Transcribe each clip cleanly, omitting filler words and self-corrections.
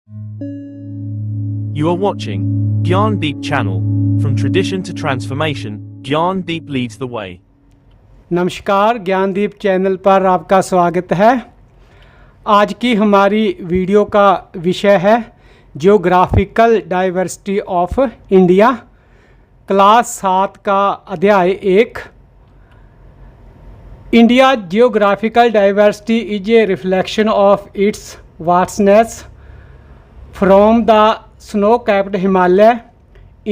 You are watching Gyandeep channel. From tradition to transformation, Gyandeep leads the way. नमस्कार, Gyandeep channel पर आपका स्वागत है। आज की हमारी वीडियो का विषय है geographical diversity of India, class 7 का अध्याय 1। India geographical diversity is a reflection of its vastness from the snow capped Himalaya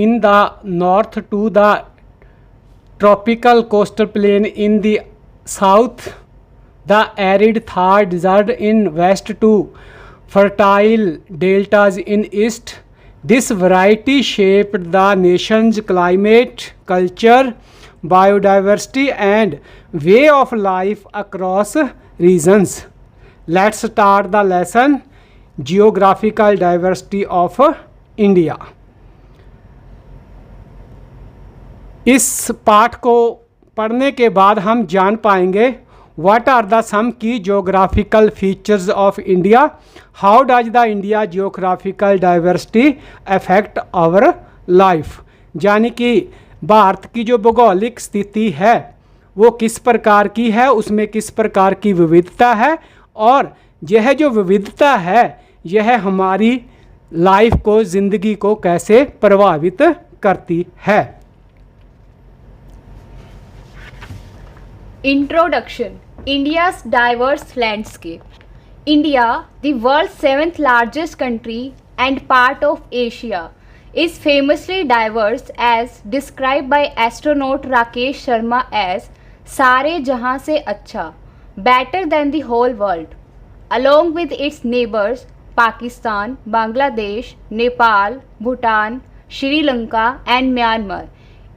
in the north to the tropical coastal plain in the south, the arid Thar desert in west to fertile deltas in east. This variety shaped the nation's climate, culture, biodiversity and way of life across regions. Let's start the lesson, Geographical Diversity of India. इस पाठ को पढ़ने के बाद हम जान पाएंगे what are the some key geographical features of India, how does the India geographical diversity affect our life. यानी कि भारत की जो भौगोलिक स्थिति है वो किस प्रकार की है, उसमें किस प्रकार की विविधता है और यह जो विविधता है यह हमारी लाइफ को, ज़िंदगी को कैसे प्रभावित करती है। Introduction. India's diverse landscape. India, the world's 7th largest country and part of Asia, is famously diverse as described by astronaut Rakesh Sharma as सारे जहां से अच्छा, better than the whole world. Along with its neighbors Pakistan, Bangladesh, Nepal, Bhutan, Sri Lanka and Myanmar,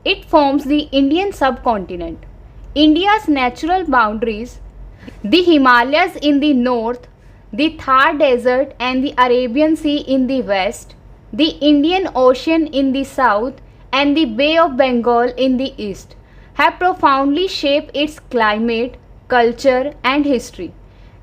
it forms the Indian subcontinent. India's natural boundaries, the Himalayas in the north, the Thar Desert and the Arabian Sea in the west, the Indian Ocean in the south and the Bay of Bengal in the east, have profoundly shaped its climate, culture and history.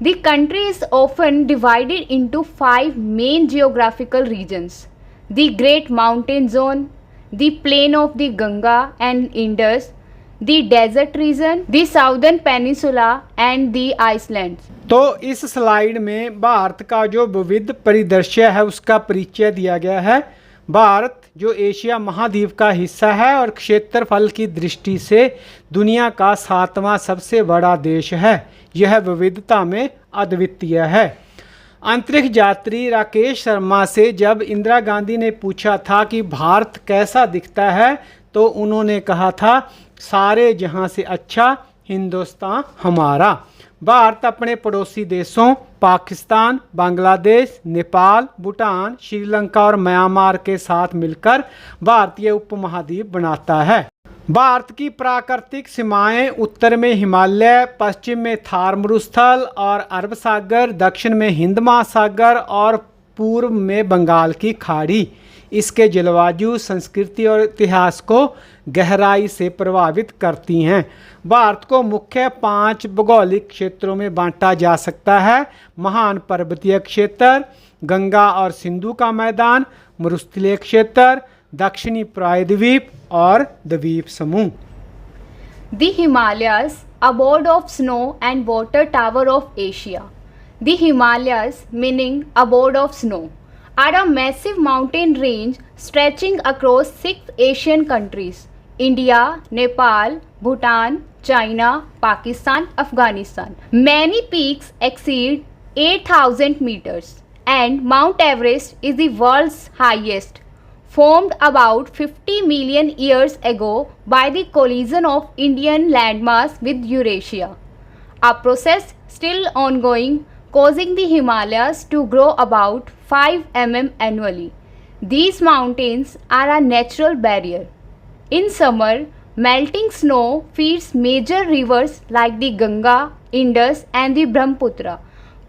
The country is often divided into 5 main geographical regions: the Great Mountain Zone, the plain of the Ganga and Indus, the desert region, the southern peninsula and the islands. तो इस slide में भारत का जो विविध परिदृश्य है उसका परिचय दिया गया है। भारत जो एशिया महाद्वीप का हिस्सा है और क्षेत्रफल की दृष्टि से दुनिया का 7वां सबसे बड़ा देश है। यह विविधता में अद्वितीय है। अंतरिक्ष यात्री राकेश शर्मा से जब इंदिरा गांधी ने पूछा था कि भारत कैसा दिखता है तो उन्होंने कहा था सारे जहां से अच्छा हिंदुस्तान हमारा। भारत अपने पड़ोसी देशों पाकिस्तान, बांग्लादेश, नेपाल, भूटान, श्रीलंका और म्यांमार के साथ मिलकर भारतीय उपमहाद्वीप बनाता है। भारत की प्राकृतिक सीमाएं उत्तर में हिमालय, पश्चिम में थार मरुस्थल और अरब सागर, दक्षिण में हिंद महासागर और पूर्व में बंगाल की खाड़ी इसके जलवायु, संस्कृति और इतिहास को गहराई से प्रभावित करती हैं। भारत को मुख्य 5 भौगोलिक क्षेत्रों में बांटा जा सकता है: महान पर्वतीय क्षेत्र, गंगा और सिंधु का मैदान, मरुस्थलीय क्षेत्र, दक्षिणी प्रायद्वीप और द्वीप समूह। The Himalayas, abode of snow and water tower of Asia. The Himalayas, meaning abode of snow, are a massive mountain range stretching across 6 Asian countries: India, Nepal, Bhutan, China, Pakistan, Afghanistan. Many peaks exceed 8,000 meters and Mount Everest is the world's highest, formed about 50 million years ago by the collision of Indian landmass with Eurasia, a process still ongoing causing the Himalayas to grow about 5 mm annually. These mountains are a natural barrier. In summer, melting snow feeds major rivers like the Ganga, Indus and the Brahmaputra,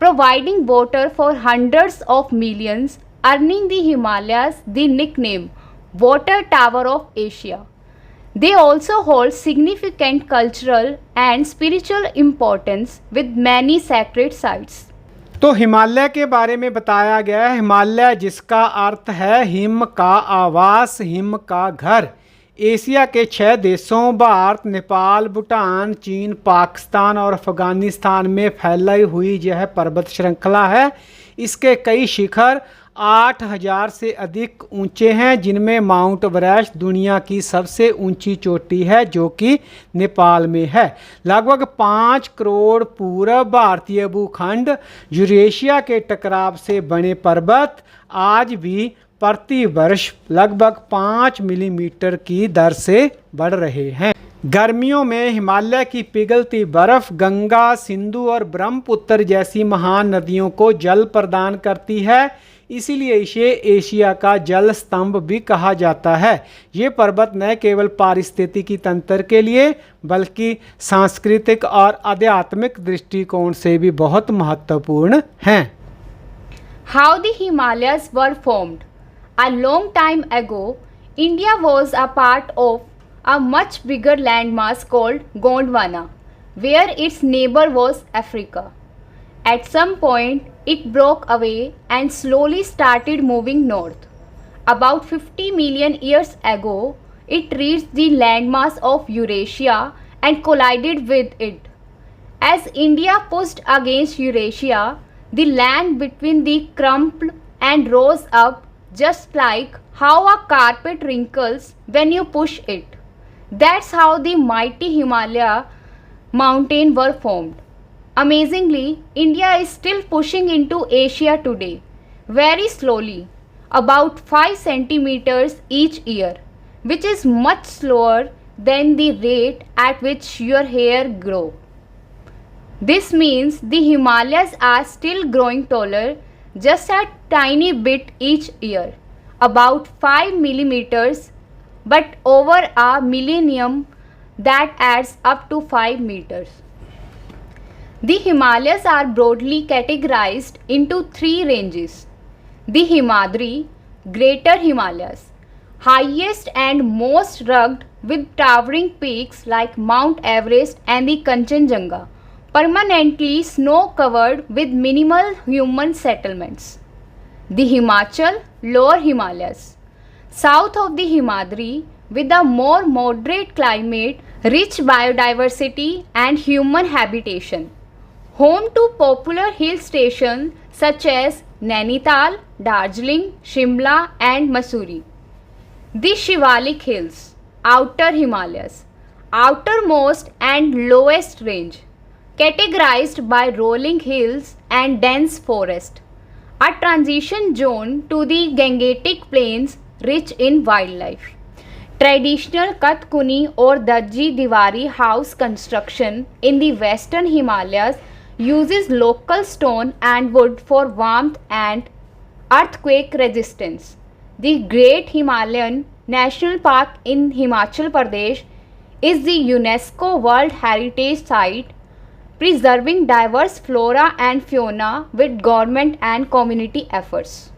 providing water for hundreds of millions, earning the Himalayas the nickname Water Tower of Asia. They also hold significant cultural and spiritual importance with many sacred sites. तो हिमालय के बारे में बताया गया है। हिमालय जिसका अर्थ है him का आवास, हिम का घर, एशिया के 6 देशों भारत, नेपाल, भूटान, चीन, पाकिस्तान और अफगानिस्तान में फैलाई हुई यह पर्वत श्रृंखला है। इसके कई शिखर 8000 से अधिक ऊंचे हैं, जिनमें माउंट एवरेस्ट दुनिया की सबसे ऊंची चोटी है जो कि नेपाल में है। लगभग 5 करोड़ पूर्व भारतीय भूखंड यूरेशिया के टकराव से बने पर्वत आज भी प्रति वर्ष लगभग 5 मिलीमीटर की दर से बढ़ रहे हैं। गर्मियों में हिमालय की पिघलती बर्फ गंगा, सिंधु और ब्रह्मपुत्र जैसी महान नदियों को जल प्रदान करती है, इसीलिए इसे एशिया का जल स्तंभ भी कहा जाता है। ये पर्वत न केवल पारिस्थितिकी तंत्र के लिए बल्कि सांस्कृतिक और आध्यात्मिक दृष्टिकोण से भी बहुत महत्वपूर्ण हैं। How the Himalayas were formed. A long time ago, India was a part of a much bigger landmass called Gondwana, where its neighbor was Africa. At some point, it broke away and slowly started moving north. About 50 million years ago, it reached the landmass of Eurasia and collided with it. As India pushed against Eurasia, the land between the crumpled and rose up just like how a carpet wrinkles when you push it. That's how the mighty Himalaya mountain were formed. Amazingly, India is still pushing into Asia today, very slowly, about 5 centimeters each year, which is much slower than the rate at which your hair grows. This means the Himalayas are still growing taller just a tiny bit each year, about 5 millimeters, but over a millennium that adds up to 5 meters. The Himalayas are broadly categorized into 3 ranges. The Himadri, Greater Himalayas, highest and most rugged with towering peaks like Mount Everest and the Kanchenjunga, permanently snow covered with minimal human settlements. The Himachal, Lower Himalayas, south of the Himadri, with a more moderate climate, rich biodiversity and human habitation, home to popular hill stations such as Nainital, Darjeeling, Shimla and Mussoorie. The Shivalik Hills, Outer Himalayas, outermost and lowest range, categorized by rolling hills and dense forest, a transition zone to the Gangetic Plains rich in wildlife. Traditional Katkuni or Dajji Diwari house construction in the western Himalayas uses local stone and wood for warmth and earthquake resistance. The Great Himalayan National Park in Himachal Pradesh is the UNESCO World Heritage Site, preserving diverse flora and fauna with government and community efforts.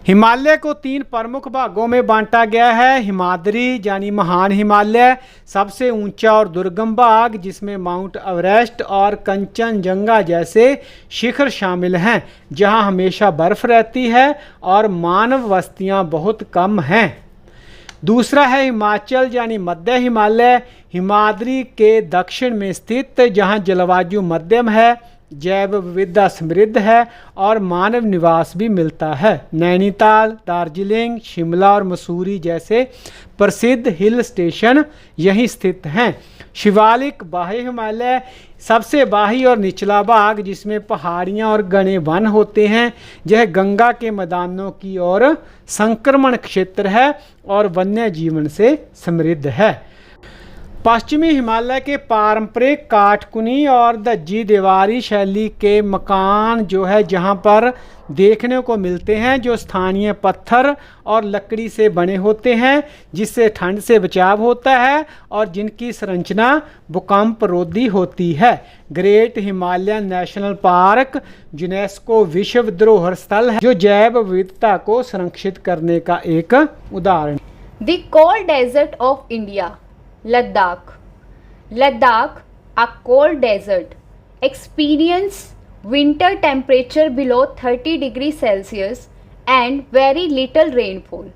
Himalaya को 3 प्रमुख भागों में बांटा गया है। हिमाद्री यानी महान हिमालय, सबसे ऊंचा और दुर्गम भाग जिसमें माउंट एवरेस्ट और कंचनजंगा जैसे शिखर शामिल हैं, जहां हमेशा बर्फ रहती है और मानव बस्तियां बहुत कम हैं। दूसरा है हिमाचल यानी मध्य हिमालय, हिमाद्री के दक्षिण में स्थित, जहां जलवायु मध्यम है, जैव विविधता समृद्ध है और मानव निवास भी मिलता है। नैनीताल, दार्जिलिंग, शिमला और मसूरी जैसे प्रसिद्ध हिल स्टेशन यहीं स्थित हैं। शिवालिक बाह्य हिमालय, सबसे बाही और निचला भाग जिसमें पहाड़ियाँ और घने वन होते हैं, यह गंगा के मैदानों की ओर संक्रमण क्षेत्र है और वन्य जीवन से समृद्ध है। पश्चिमी हिमालय के पारंपरिक काटकुनी और दज्जी दीवारी शैली के मकान जो है जहां पर देखने को मिलते हैं, जो स्थानीय पत्थर और लकड़ी से बने होते हैं, जिससे ठंड से बचाव होता है और जिनकी संरचना भूकंप रोधी होती है। Great Himalayan national park UNESCO विश्व धरोहर स्थल है, जो जैव विविधता को संरक्षित करने का एक उदाहरण। The cold desert of India, Ladakh. Ladakh, a cold desert, experiences winter temperature below 30 degrees Celsius, and very little rainfall.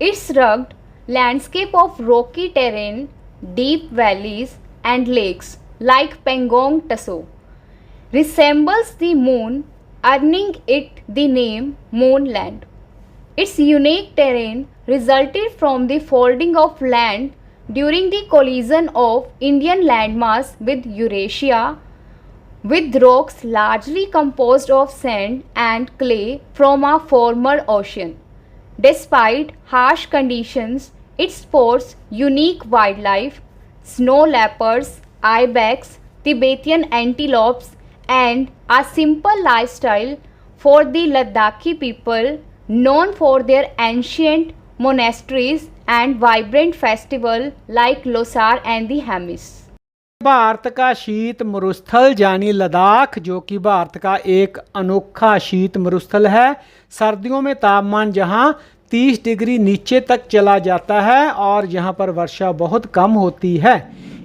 Its rugged landscape of rocky terrain, deep valleys, and lakes like Pangong Taso resembles the moon, earning it the name Moonland. Its unique terrain resulted from the folding of land during the collision of Indian landmass with Eurasia, with rocks largely composed of sand and clay from a former ocean. Despite harsh conditions, it sports unique wildlife, snow leopards, ibex, Tibetan antelopes, and a simple lifestyle for the Ladakhi people, known for their ancient monasteries and vibrant festival like Losar and the Hamis. Bharat का शीत मरुस्थल यानी लद्दाख, जो कि भारत का एक अनोखा शीत मरुस्थल है। सर्दियों में तापमान जहां 30 डिग्री नीचे तक चला जाता है और यहाँ पर वर्षा बहुत कम होती है।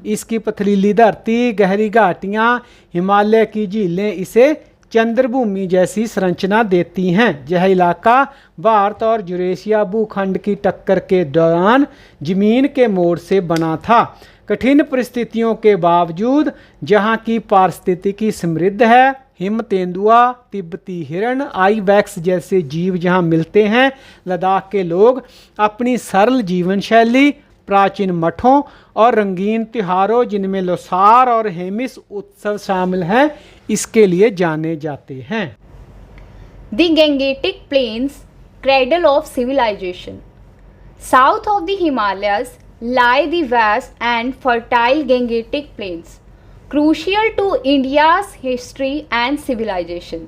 इसकी पथरीली धरती, गहरी घाटियाँ, हिमालय की झीलें इसे चंद्रभूमि जैसी संरचना देती हैं। यह इलाका भारत और यूरेशिया भूखंड की टक्कर के दौरान जमीन के मोड़ से बना था। कठिन परिस्थितियों के बावजूद जहां की पारिस्थितिकी समृद्ध है, हिम तेंदुआ, तिब्बती हिरण, आईबैक्स जैसे जीव जहां मिलते हैं, लद्दाख के लोग अपनी सरल जीवन शैली, प्राचीन मठों और रंगीन त्योहारों जिनमें लोसार और हेमिस उत्सव शामिल हैं, इसके लिए जाने जाते हैं। The Gangetic Plains, cradle of civilization. South of the Himalayas lie the vast and fertile Gangetic Plains, crucial to India's history and civilization.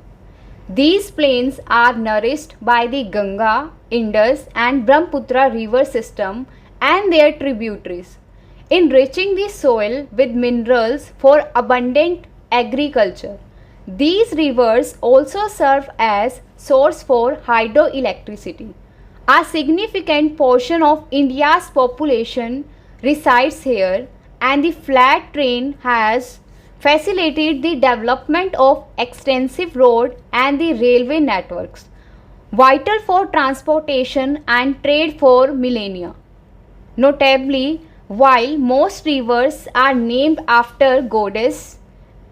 These plains are nourished by the Ganga, Indus, and Brahmaputra river system and their tributaries, enriching the soil with minerals for abundant agriculture. These rivers also serve as source for hydroelectricity. A significant portion of India's population resides here, and the flat terrain has facilitated the development of extensive road and the railway networks, vital for transportation and trade for millennia. Notably, while most rivers are named after goddess,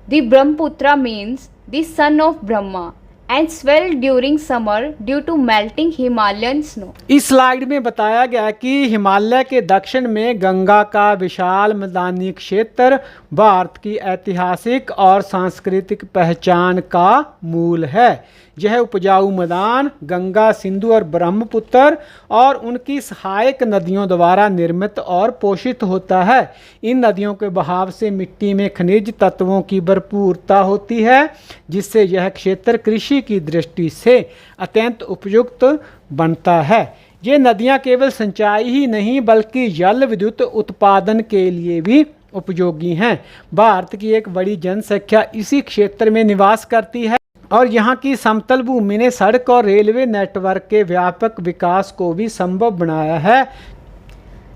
the Brahmaputra means the son of Brahma and swell during summer due to melting Himalayan snow. इस slide में बताया गया कि हिमालय के दक्षिण में गंगा का विशाल मैदानी क्षेत्र भारत की ऐतिहासिक और सांस्कृतिक पहचान का मूल है। यह उपजाऊ मैदान गंगा, सिंधु और ब्रह्मपुत्र और उनकी सहायक नदियों द्वारा निर्मित और पोषित होता है। इन नदियों के बहाव से मिट्टी में खनिज तत्वों की भरपूरता होती है, जिससे यह क्षेत्र कृषि की दृष्टि से अत्यंत उपयुक्त बनता है। ये नदियाँ केवल सिंचाई ही नहीं बल्कि जल विद्युत उत्पादन के लिए भी उपयोगी हैं। भारत की एक बड़ी जनसंख्या इसी क्षेत्र में निवास करती है और यहाँ की समतल भूमि ने सड़क और रेलवे नेटवर्क के व्यापक विकास को भी संभव बनाया है।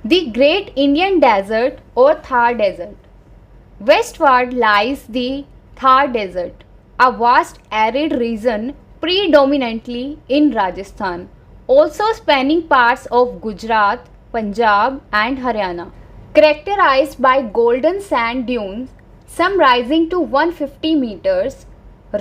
The Great Indian Desert or Thar Desert. Westward lies the Thar Desert, a vast arid region predominantly in Rajasthan, also spanning parts of Gujarat, Punjab and Haryana. Characterized by golden sand dunes, some rising to 150 meters,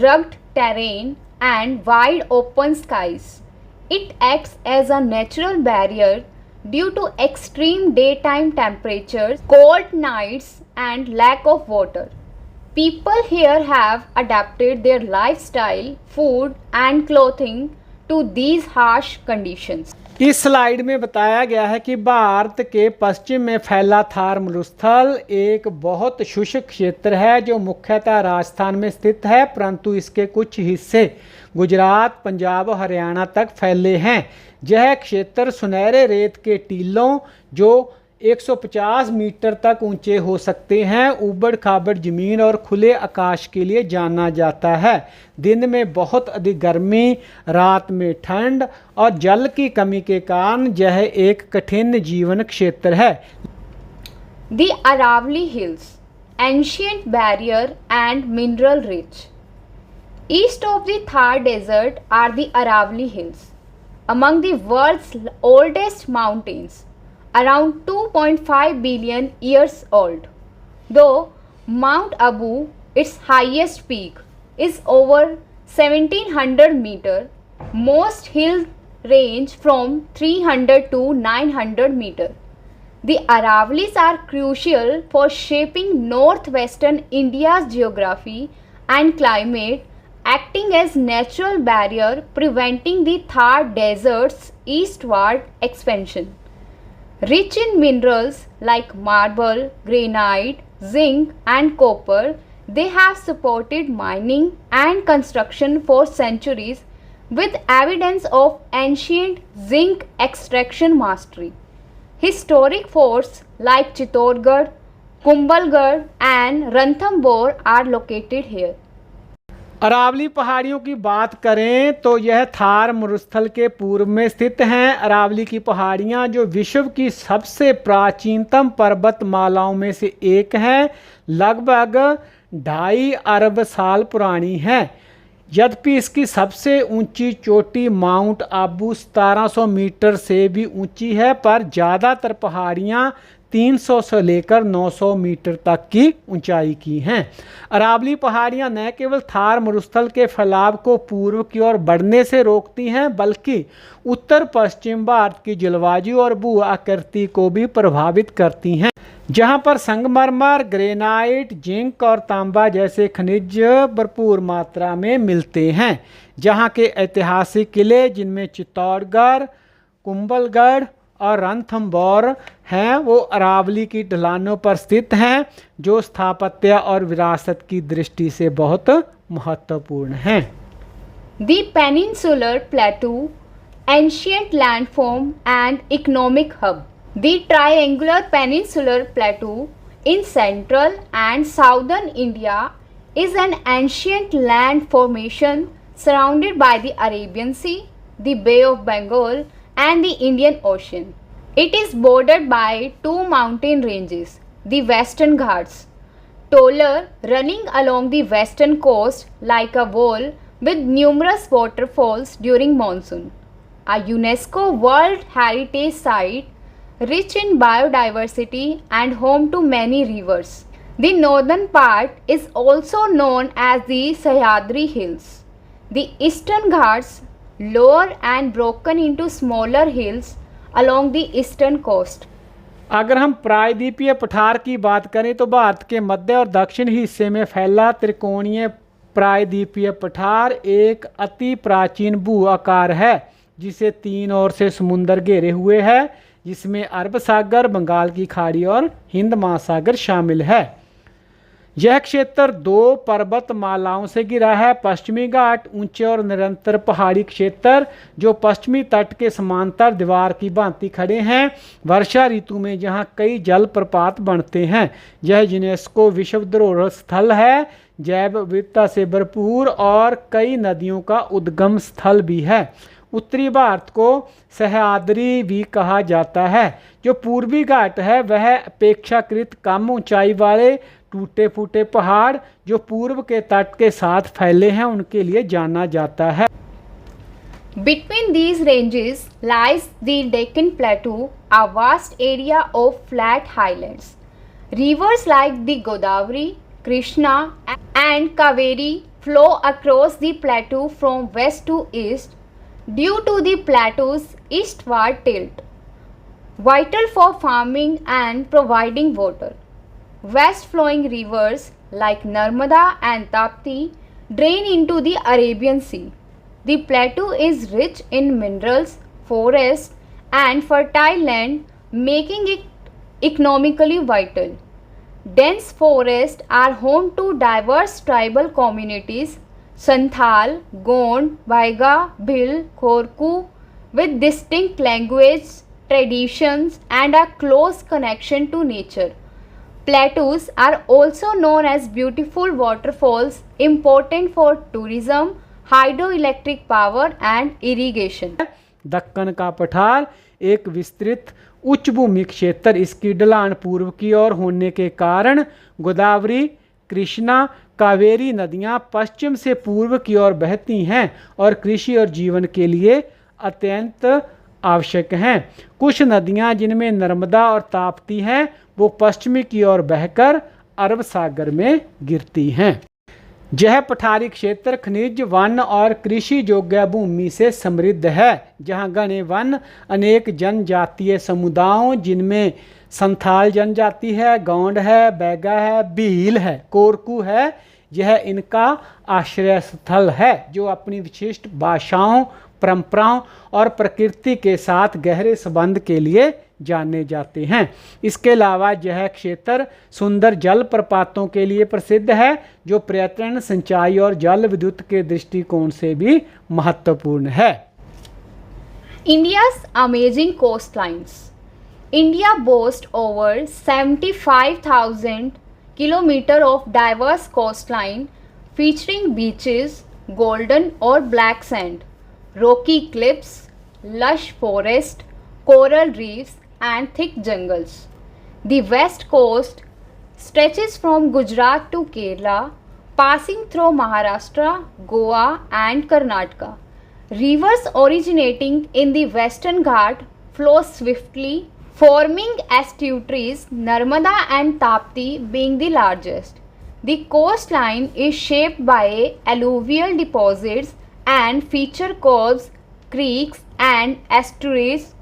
rugged terrain and wide open skies. It acts as a natural barrier due to extreme daytime temperatures, cold nights and lack of water. People here have adapted their lifestyle, food and clothing to these harsh conditions. इस slide में बताया गया है कि भारत के पश्चिम में फैला थार मरुस्थल एक बहुत शुष्क क्षेत्र है जो मुख्यतः राजस्थान में स्थित है, परंतु इसके कुछ हिस्से गुजरात, पंजाब और हरियाणा तक फैले हैं। यह क्षेत्र सुनहरे रेत के टीलों जो 150 मीटर तक ऊंचे हो सकते हैं, ऊबड़ खाबड़ जमीन और खुले आकाश के लिए जाना जाता है। दिन में बहुत अधिक गर्मी, रात में ठंड और जल की कमी के कारण यह एक कठिन जीवन क्षेत्र है। The Aravalli Hills, ancient barrier and mineral rich. East of the Thar Desert are the Aravalli Hills, among the world's oldest mountains, around 2.5 billion years old. Though Mount Abu, its highest peak, is over 1700 meters, most hills range from 300 to 900 meters. The Aravallis are crucial for shaping northwestern India's geography and climate, acting as natural barrier preventing the Thar Desert's eastward expansion. Rich in minerals like marble, granite, zinc and copper, they have supported mining and construction for centuries with evidence of ancient zinc extraction mastery. Historic forts like Chittorgarh, Kumbhalgarh and Ranthambore are located here. Aravalli पहाड़ियों की बात करें तो यह थार मरुस्थल के पूर्व में स्थित हैं। अरावली की पहाड़ियां जो विश्व की सबसे प्राचीनतम पर्वतमालाओं में से एक हैं, लगभग 2.5 अरब साल पुरानी हैं। यद्यपि इसकी सबसे ऊंची चोटी माउंट आबू 1700 मीटर से भी ऊंची है, पर ज़्यादातर पहाड़ियां 300 से लेकर 900 मीटर तक की ऊंचाई की हैं। अरावली पहाड़ियां न केवल थार मरुस्थल के फैलाव को पूर्व की ओर बढ़ने से रोकती हैं, बल्कि उत्तर पश्चिम भारत की जलवायु और भू आकृति को भी प्रभावित करती हैं, जहां पर संगमरमर, ग्रेनाइट, जिंक और तांबा जैसे खनिज भरपूर मात्रा में मिलते हैं। जहां के ऐतिहासिक किले, जिनमें चित्तौड़गढ़, कुंभलगढ़ और रणथंभौर हैं, वो अरावली की ढलानों पर स्थित हैं, जो स्थापत्य और विरासत की दृष्टि से बहुत महत्वपूर्ण हैं। The Peninsular Plateau, ancient landform and economic hub. The triangular peninsular plateau in central and southern India is an ancient land formation surrounded by the Arabian Sea, the Bay of Bengal and the Indian Ocean. It is bordered by two mountain ranges, the Western Ghats, taller, running along the western coast like a wall with numerous waterfalls during monsoon. A UNESCO World Heritage Site, rich in biodiversity and home to many rivers. The northern part is also known as the Sahyadri Hills. The Eastern Ghats, lower and broken into smaller hills along the eastern coast. अगर हम प्रायद्वीपीय पठार की बात करें तो भारत के मध्य और दक्षिण हिस्से में फैला त्रिकोणीय प्रायद्वीपीय पठार एक अति प्राचीन भू आकार है, जिसे 3 ओर से समुद्र घेरे हुए है, जिसमें अरब सागर, बंगाल की खाड़ी और हिंद महासागर शामिल है। यह क्षेत्र 2 पर्वतमालाओं से घिरा है। पश्चिमी घाट ऊंचे और निरंतर पहाड़ी क्षेत्र जो पश्चिमी तट के समांतर दीवार की भांति खड़े हैं। वर्षा ऋतु में जहां कई जलप्रपात बनते हैं। यह यूनेस्को विश्व धरोहर स्थल है, जैव विविधता से भरपूर और कई नदियों का उद्गम स्थल भी है। उत्तरी भारत को सह्याद्री भी कहा जाता है। जो पूर्वी घाट है वह अपेक्षाकृत कम ऊंचाई वाले टूटे फूटे पहाड़ जो पूर्व के तट के साथ फैले हैं उनके लिए जाना जाता है। Between these ranges lies the Deccan Plateau, a vast area of flat highlands. Rivers like the Godavari, Krishna and Kaveri flow across the plateau from west to east due to the plateau's eastward tilt, vital for farming and providing water. West-flowing rivers like Narmada and Tapti drain into the Arabian Sea. The plateau is rich in minerals, forests and fertile land, making it economically vital. Dense forests are home to diverse tribal communities, Santhal, Gond, Baiga, Bhil, Khorku, with distinct language, traditions and a close connection to nature. Plateaus are also known as beautiful waterfalls, important for tourism, hydroelectric power and irrigation. Deccan का पठार एक विस्तृत उच्च भूमि क्षेत्र, इसकी ढलान पूर्व की ओर होने के कारण गोदावरी, कृष्णा, कावेरी नदियाँ पश्चिम से पूर्व की ओर बहती हैं और कृषि और जीवन के लिए अत्यंत आवश्यक हैं। कुछ नदियाँ जिनमें नर्मदा और ताप्ती हैं वो पश्चिमी की ओर बहकर अरब सागर में गिरती हैं। यह पठारी क्षेत्र खनिज वन और कृषि योग्य भूमि से समृद्ध है, जहाँ घने वन अनेक जनजातीय समुदायों जिनमें संथाल जनजाति है, गौंड है, बैगा है, भील है, कोरकू है, यह इनका आश्रय स्थल है जो अपनी विशिष्ट भाषाओं, परंपराओं और प्रकृति के साथ गहरे संबंध के लिए जाने जाते हैं। इसके अलावा यह क्षेत्र सुंदर जल प्रपातों के लिए प्रसिद्ध है जो पर्यटन, सिंचाई और जल विद्युत के दृष्टिकोण से भी महत्वपूर्ण है। India's amazing coastlines. India boasts over 75,000 kilometers of diverse coastline featuring beaches, golden or black sand, rocky cliffs, lush forest, coral reefs and thick jungles. The west coast stretches from Gujarat to Kerala, passing through Maharashtra, Goa and Karnataka. Rivers originating in the Western Ghat flow swiftly, forming estuaries, Narmada and Tapti being the largest. The coastline is shaped by alluvial deposits and feature coves, creeks and estuaries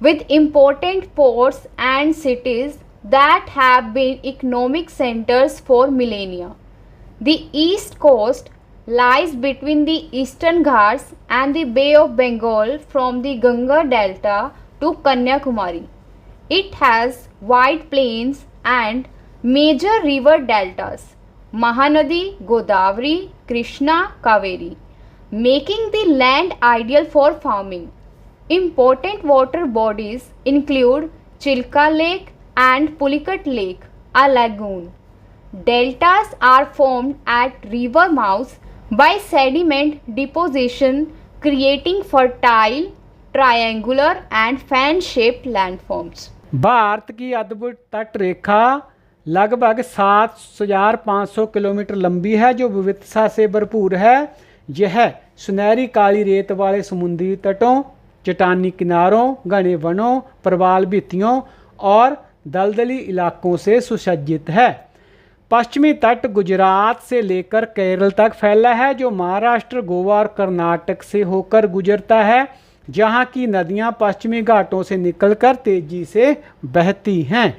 with important ports and cities that have been economic centers for millennia. The east coast lies between the Eastern Ghats and the Bay of Bengal from the Ganga Delta to Kanyakumari. It has wide plains and major river deltas, Mahanadi, Godavari, Krishna, Kaveri, making the land ideal for farming. Important water bodies include Chilka Lake and Pulicat Lake, a lagoon. Deltas are formed at river mouths by sediment deposition, creating fertile, triangular and fan-shaped landforms. Bharat की अद्भुत तट रेखा लगभग 7,500 kilometre लंबी है जो विविधता से भरपूर है। यह सुनहरी काली रेत वाले समुद्री तटों, चट्टानी किनारों, घने वनों, प्रवाल भित्तियों और दलदली इलाकों से सुसज्जित है। पश्चिमी तट गुजरात से लेकर केरल तक फैला है जो महाराष्ट्र, गोवा और कर्नाटक से होकर गुजरता है, जहाँ की नदियाँ पश्चिमी घाटों से निकलकर तेजी से बहती हैं।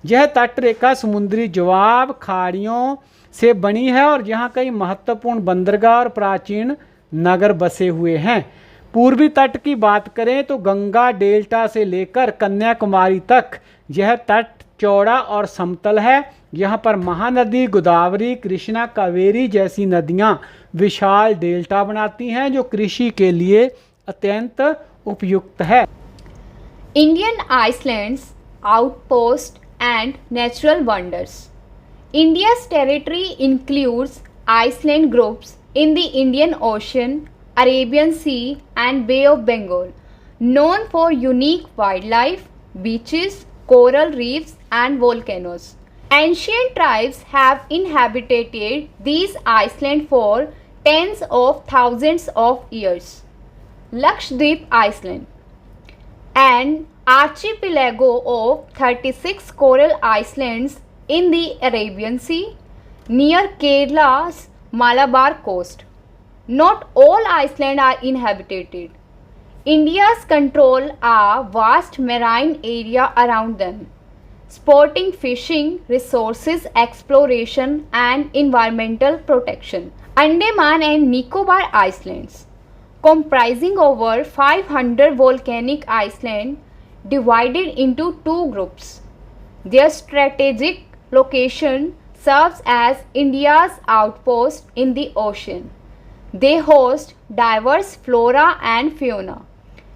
यह तट रेखा समुद्री जवाब खाड़ियों से बनी है और यहाँ कई महत्वपूर्ण बंदरगाह और प्राचीन नगर बसे हुए हैं। पूर्वी तट की बात करें तो गंगा डेल्टा से लेकर कन्याकुमारी तक यह तट चौड़ा और समतल है। यहाँ पर महानदी, गोदावरी, कृष्णा, कावेरी जैसी नदियाँ विशाल डेल्टा बनाती हैं जो कृषि के लिए अत्यंत उपयुक्त है। Indian Islands, outposts and natural wonders. India's territory includes island groups in the Indian Ocean, Arabian Sea and Bay of Bengal, known for unique wildlife, beaches, coral reefs and volcanoes. Ancient tribes have inhabited these islands for tens of thousands of years. Lakshadweep Island, an archipelago of 36 coral islands in the Arabian Sea near Kerala's Malabar coast. Not all islands are inhabited. India's control a vast marine area around them, supporting fishing, resources exploration and environmental protection. Andaman and Nicobar Islands, comprising over 500 volcanic islands divided into two groups. Their strategic location serves as India's outpost in the ocean. They host diverse flora and fauna.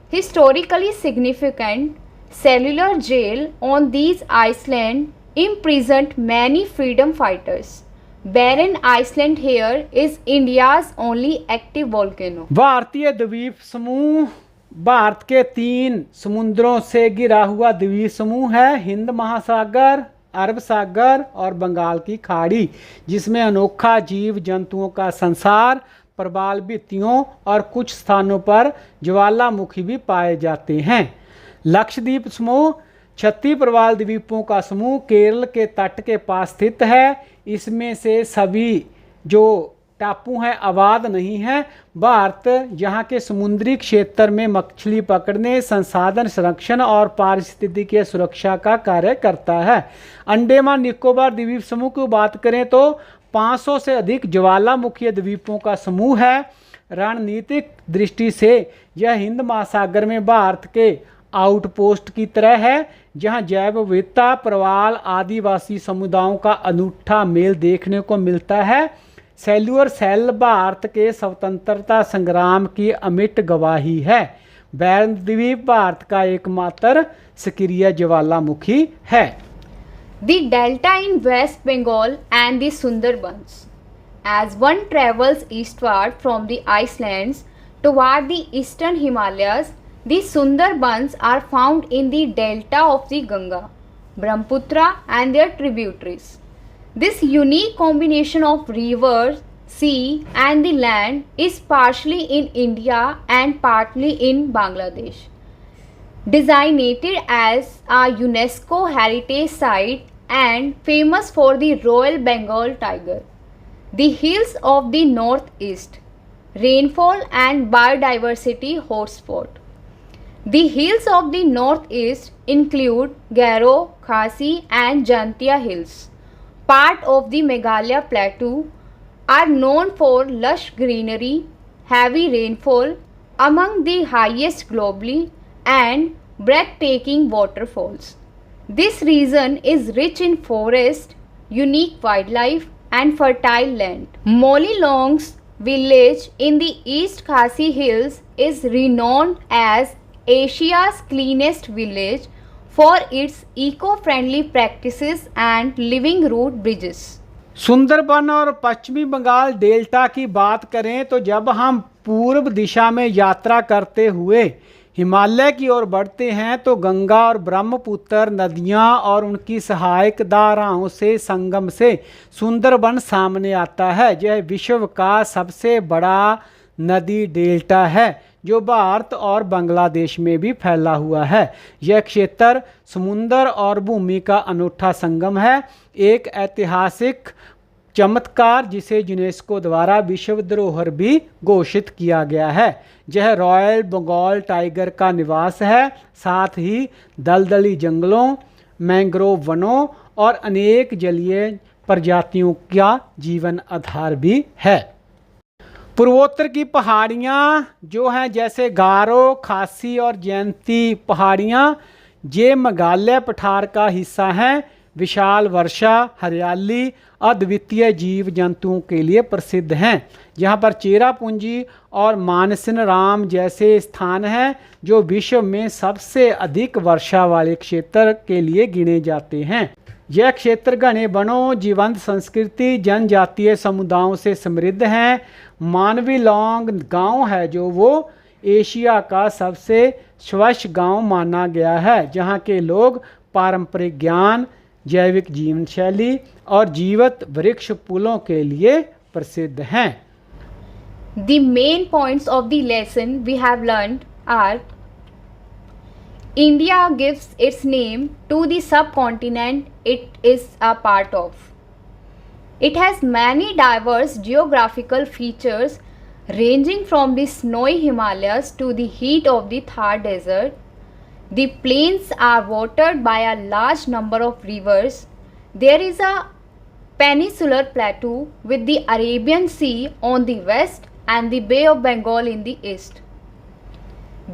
Historically significant, cellular jail on these islands imprisoned many freedom fighters. Barren Island here is India's only active volcano. भारतीय द्वीप समूह भारत के 3 समुद्रों से घिरा हुआ द्वीप समूह है। हिंद महासागर, अरब सागर और बंगाल की खाड़ी, जिसमें अनोखा जीव जंतुओं का संसार, प्रवाल भित्तियों और कुछ स्थानों पर ज्वालामुखी भी पाए जाते हैं। लक्षद्वीप समूह 36 प्रवाल द्वीपों का समूह केरल के तट के पास स्थित है। इसमें से सभी जो टापू हैं आबाद नहीं हैं। भारत यहाँ के समुद्री क्षेत्र में मछली पकड़ने, संसाधन संरक्षण और पारिस्थितिकीय सुरक्षा का कार्य करता है। अंडमान निकोबार द्वीप समूह की बात करें तो 500 से अधिक ज्वालामुखी द्वीपों का समूह है। रणनीतिक दृष्टि से यह हिंद महासागर में भारत के आउटपोस्ट की तरह है, जहां जैव विविधता, प्रवाल, आदिवासी समुदायों का अनूठा मेल देखने को मिलता है। सेल्युलर सेल भारत के स्वतंत्रता संग्राम की अमिट गवाही है। बैरन द्वीप भारत का एकमात्र सक्रिय ज्वालामुखी है। The delta in West Bengal and the Sundarbans. As one travels eastward from the Icelands toward the eastern Himalayas, the Sundarbans are found in the delta of the Ganga, Brahmaputra and their tributaries. This unique combination of rivers, sea and the land is partially in India and partly in Bangladesh. Designated as a UNESCO heritage site and famous for the Royal Bengal tiger. The hills of the northeast, rainfall and biodiversity hotspot. The hills of the northeast include Garo, Khasi and Jantia hills. Part of the Meghalaya plateau are known for lush greenery, heavy rainfall, among the highest globally, and breathtaking waterfalls. This region is rich in forest, unique wildlife and fertile land. Molilong's village in the East Khasi Hills is renowned as Asia's cleanest village for its eco-friendly practices and living root bridges. Sundarban और पश्चिमी Bengal delta की बात करें तो जब हम पूर्व दिशा में यात्रा करते हुए हिमालय की ओर बढ़ते हैं तो गंगा और ब्रह्मपुत्र नदियां और उनकी सहायक धाराओं से संगम से सुंदरबन सामने आता है। यह विश्व का सबसे बड़ा नदी डेल्टा है जो भारत और बांग्लादेश में भी फैला हुआ है। यह क्षेत्र समुद्र और भूमि का अनूठा संगम है, एक ऐतिहासिक चमत्कार जिसे यूनेस्को द्वारा विश्व धरोहर भी घोषित किया गया है। यह रॉयल बंगाल टाइगर का निवास है, साथ ही दलदली जंगलों, मैंग्रोव वनों और अनेक जलीय प्रजातियों का जीवन आधार भी है। पूर्वोत्तर की पहाड़ियाँ जो हैं जैसे गारो, खासी और जयंती पहाड़ियाँ ये मेघालय पठार का हिस्सा हैं। विशाल वर्षा, हरियाली, अद्वितीय जीव जंतुओं के लिए प्रसिद्ध हैं। यहाँ पर चेरापूंजी और मानसिन राम जैसे स्थान हैं जो विश्व में सबसे अधिक वर्षा वाले क्षेत्र के लिए गिने जाते हैं। यह क्षेत्र घने वनों, जीवंत संस्कृति, जनजातीय समुदायों से समृद्ध हैं। मानवी लौंग गांव है जो वो एशिया का सबसे स्वच्छ गांव माना गया है, जहां के लोग पारंपरिक ज्ञान, जैविक जीवन शैली और जीवित वृक्ष पुलों के लिए प्रसिद्ध हैं। The main points of the lesson we have learned are: India gives its name to the subcontinent it is a part of. It has many diverse geographical features ranging from the snowy Himalayas to the heat of the Thar Desert. The plains are watered by a large number of rivers. There is a peninsular plateau with the Arabian Sea on the west and the Bay of Bengal in the east.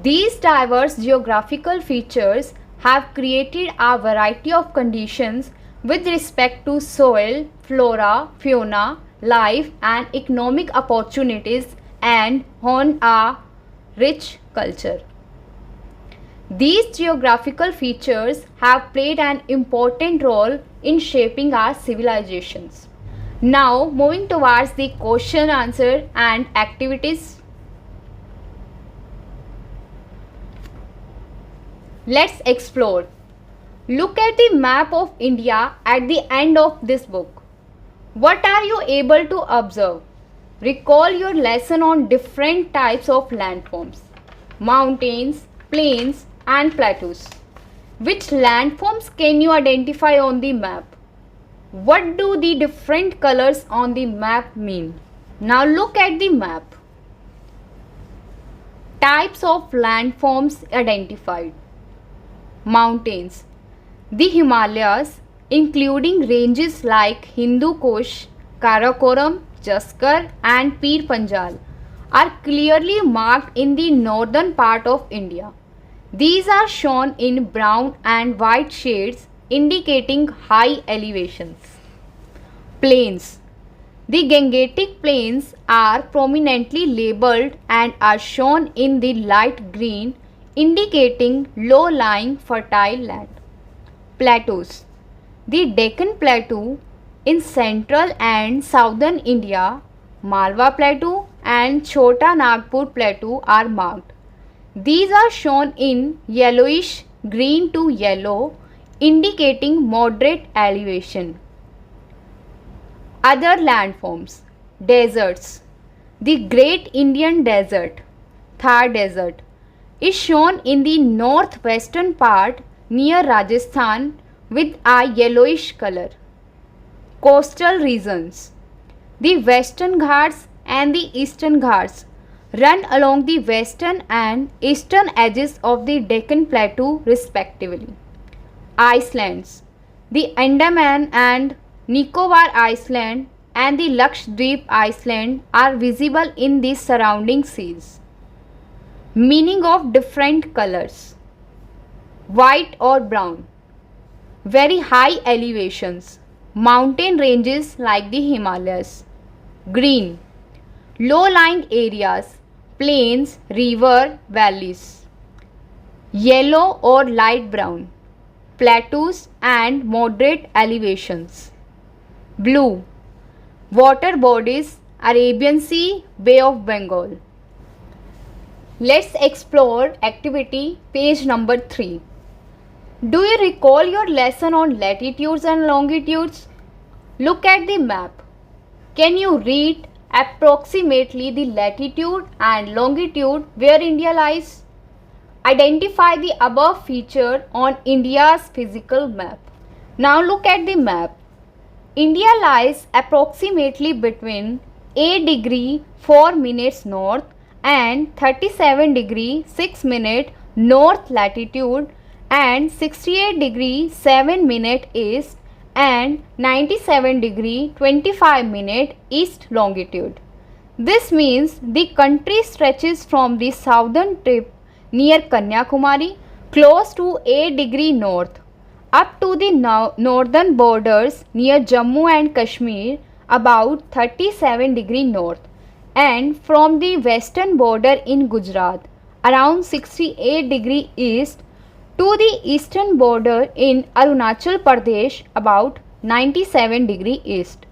These diverse geographical features have created a variety of conditions with respect to soil, flora, fauna, life and economic opportunities and on a rich culture. These geographical features have played an important role in shaping our civilizations. Now moving towards the question answer and activities. Let's explore. Look at the map of India at the end of this book. What are you able to observe? Recall your lesson on different types of landforms: mountains, plains, and plateaus. Which landforms can you identify on the map? What do the different colors on the map mean? Now look at the map. Types of landforms identified. Mountains. The Himalayas, including ranges like Hindu Kush, Karakoram, Jaskar and Pir Panjal, are clearly marked in the northern part of India. These are shown in brown and white shades indicating high elevations. Plains. The Gangetic Plains are prominently labelled and are shown in the light green indicating low-lying fertile land. Plateaus. The Deccan Plateau in central and southern India, Malwa Plateau and Chota Nagpur Plateau are marked. These are shown in yellowish green to yellow indicating moderate elevation. Other landforms. Deserts. The Great Indian Desert, Thar Desert, is shown in the northwestern part near Rajasthan with a yellowish color. Coastal regions. The Western Ghats and the Eastern Ghats run along the western and eastern edges of the Deccan Plateau respectively. Islands. The Andaman and Nicobar Island and the Lakshadweep Island are visible in the surrounding seas. Meaning of different colors. White or brown. Very high elevations. Mountain ranges like the Himalayas. Green. Low-lying areas, plains, river, valleys. Yellow or light brown. Plateaus and moderate elevations. Blue. Water bodies, Arabian Sea, Bay of Bengal. Let's explore activity page number 3. Do you recall your lesson on latitudes and longitudes? Look at the map. Can you read approximately the latitude and longitude where India lies? Identify the above feature on India's physical map. Now look at the map. India lies approximately between 8 degree 4 minutes north and 37 degree 6 minute north latitude and 68 degree 7 minute east and 97 degree 25 minute east longitude. This means the country stretches from the southern tip near Kanyakumari close to 8 degree north up to the northern borders near Jammu and Kashmir about 37 degree north and from the western border in Gujarat around 68 degree east to the eastern border in Arunachal Pradesh about 97 degree east.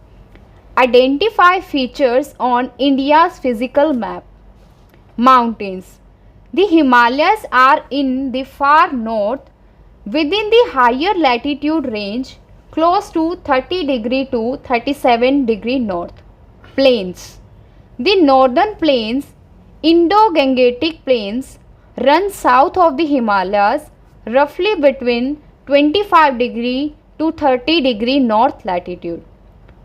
Identify features on India's physical map. Mountains. The Himalayas are in the far north within the higher latitude range close to 30 degree to 37 degree north. Plains. The northern plains, Indo-Gangetic plains, run south of the Himalayas roughly between 25 degree to 30 degree north latitude.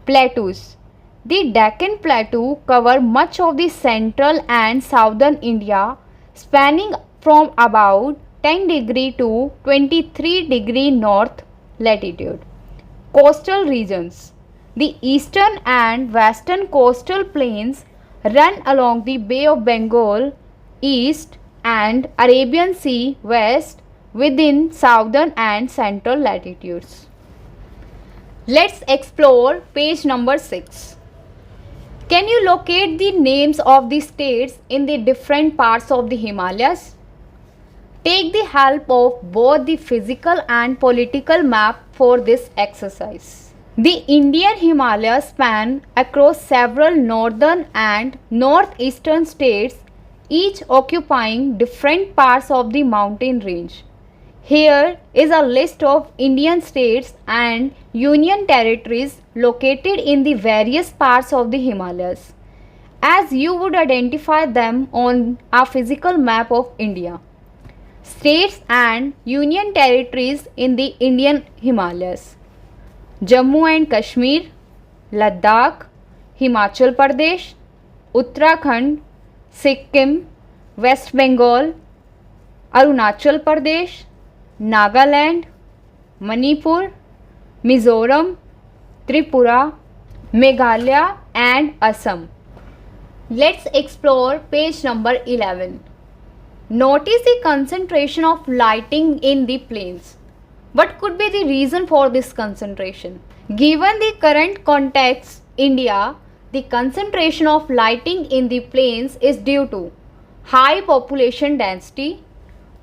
Plateaus. The Deccan Plateau cover much of the central and southern India spanning from about 10 degree to 23 degree north latitude. Coastal regions. The eastern and western coastal plains run along the Bay of Bengal east and Arabian Sea west within southern and central latitudes. Let's explore page number 6. Can you locate the names of the states in the different parts of the Himalayas? Take the help of both the physical and political map for this exercise. The Indian Himalayas span across several northern and northeastern states, each occupying different parts of the mountain range. Here is a list of Indian states and union territories located in the various parts of the Himalayas, as you would identify them on a physical map of India. States and union territories in the Indian Himalayas: Jammu and Kashmir, Ladakh, Himachal Pradesh, Uttarakhand, Sikkim, West Bengal, Arunachal Pradesh, Nagaland, Manipur, Mizoram, Tripura, Meghalaya and Assam. Let's explore page number 11. Notice the concentration of lighting in the plains. What could be the reason for this concentration? Given the current context, India, the concentration of lighting in the plains is due to high population density,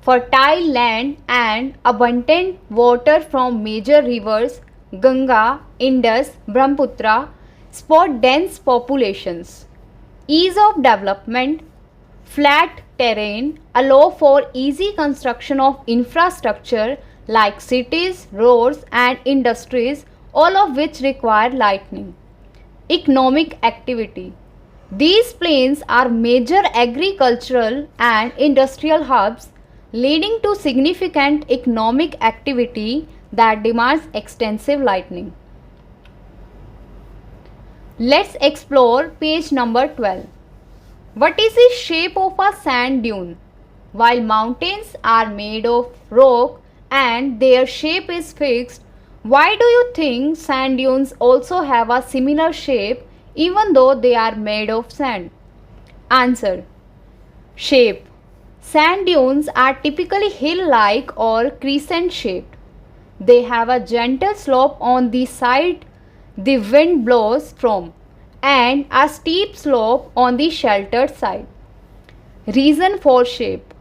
fertile land and abundant water from major rivers Ganga, Indus, Brahmaputra, spot dense populations. Ease of development, flat terrain allow for easy construction of infrastructure like cities, roads and industries, all of which require lighting. Economic activity. These plains are major agricultural and industrial hubs, leading to significant economic activity that demands extensive lighting. Let's explore page number 12. What is the shape of a sand dune? While mountains are made of rock and their shape is fixed, why do you think sand dunes also have a similar shape even though they are made of sand? Answer. Shape. Sand dunes are typically hill-like or crescent-shaped. They have a gentle slope on the side the wind blows from and a steep slope on the sheltered side. Reason for shape.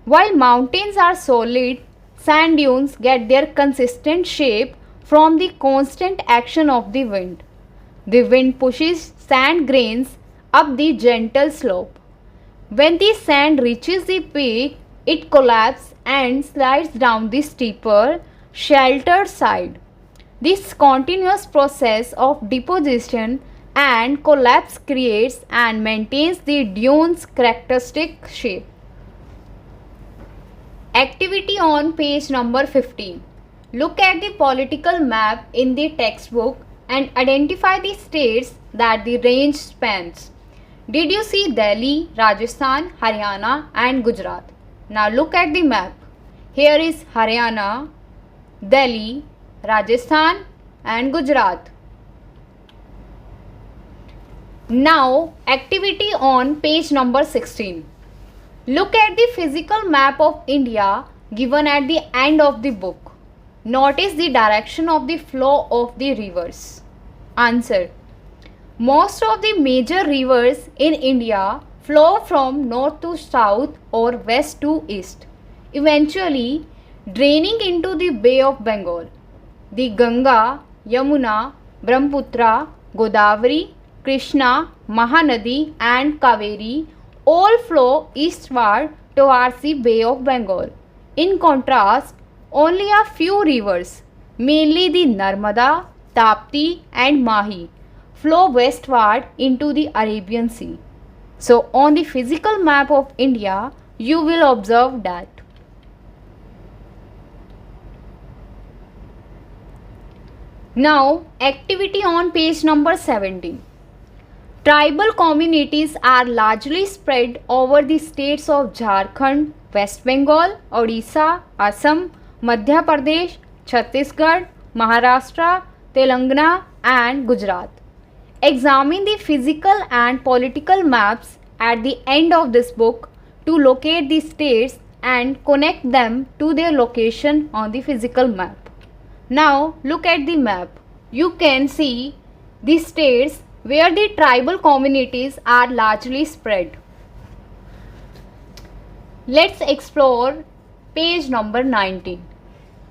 While mountains are solid, sand dunes get their consistent shape from the constant action of the wind. The wind pushes sand grains up the gentle slope. When the sand reaches the peak, it collapses and slides down the steeper, sheltered side. This continuous process of deposition and collapse creates and maintains the dune's characteristic shape. Activity on page number 15. Look at the political map in the textbook and identify the states that the range spans. Did you see Delhi, Rajasthan, Haryana and Gujarat? Now look at the map. Here is Haryana, Delhi, Rajasthan and Gujarat. Now activity on page number 16. Look at the physical map of India given at the end of the book. Notice the direction of the flow of the rivers. Answer. Most of the major rivers in India flow from north to south or west to east, eventually draining into the Bay of Bengal. The Ganga, Yamuna, Brahmaputra, Godavari, Krishna, Mahanadi and Kaveri all flow eastward towards the Bay of Bengal. In contrast, only a few rivers, mainly the Narmada, Tapti and Mahi, flow westward into the Arabian Sea. So, on the physical map of India, you will observe that. Now, activity on page number 17. Tribal communities are largely spread over the states of Jharkhand, West Bengal, Odisha, Assam, Madhya Pradesh, Chhattisgarh, Maharashtra, Telangana and Gujarat. Examine the physical and political maps at the end of this book to locate the states and connect them to their location on the physical map. Now look at the map. You can see the states where the tribal communities are largely spread. Let's explore page number 19.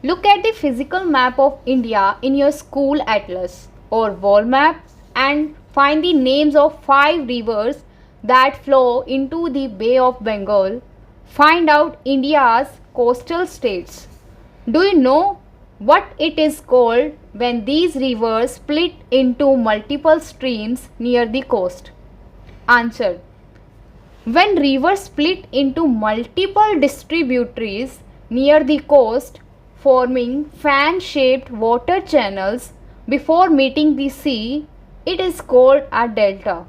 Look at the physical map of India in your school atlas or wall map and find the names of 5 rivers that flow into the Bay of Bengal. Find out India's coastal states. Do you know what it is called when these rivers split into multiple streams near the coast? Answer. When rivers split into multiple distributaries near the coast, forming fan-shaped water channels before meeting the sea, it is called a delta.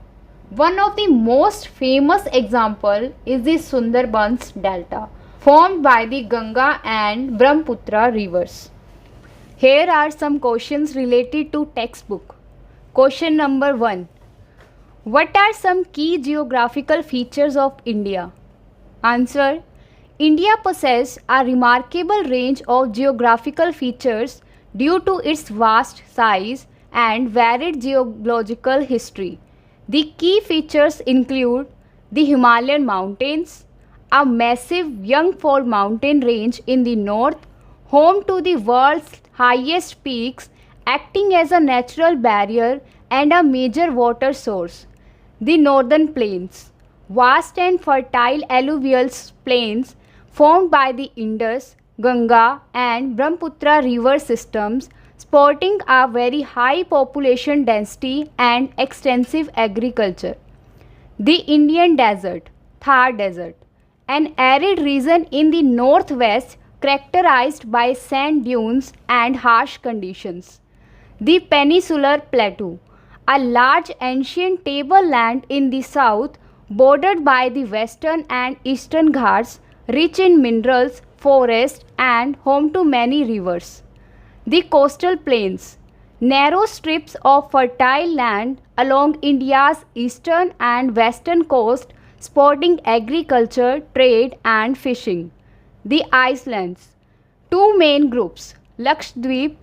One of the most famous example is the Sundarbans Delta, formed by the Ganga and Brahmaputra rivers. Here are some questions related to textbook. Question number 1. What are some key geographical features of India? Answer. India possesses a remarkable range of geographical features due to its vast size and varied geological history. The key features include the Himalayan mountains, a massive Jungfrau mountain range in the north, home to the world's highest peaks, acting as a natural barrier and a major water source. The northern plains, vast and fertile alluvial plains formed by the Indus, Ganga and Brahmaputra river systems, sporting a very high population density and extensive agriculture. The Indian desert, Thar Desert, an arid region in the northwest characterized by sand dunes and harsh conditions. The Peninsular Plateau, a large ancient tableland in the south bordered by the western and eastern Ghats, rich in minerals, forests and home to many rivers. The coastal plains, narrow strips of fertile land along India's eastern and western coast supporting agriculture, trade and fishing. The islands, two main groups, Lakshadweep,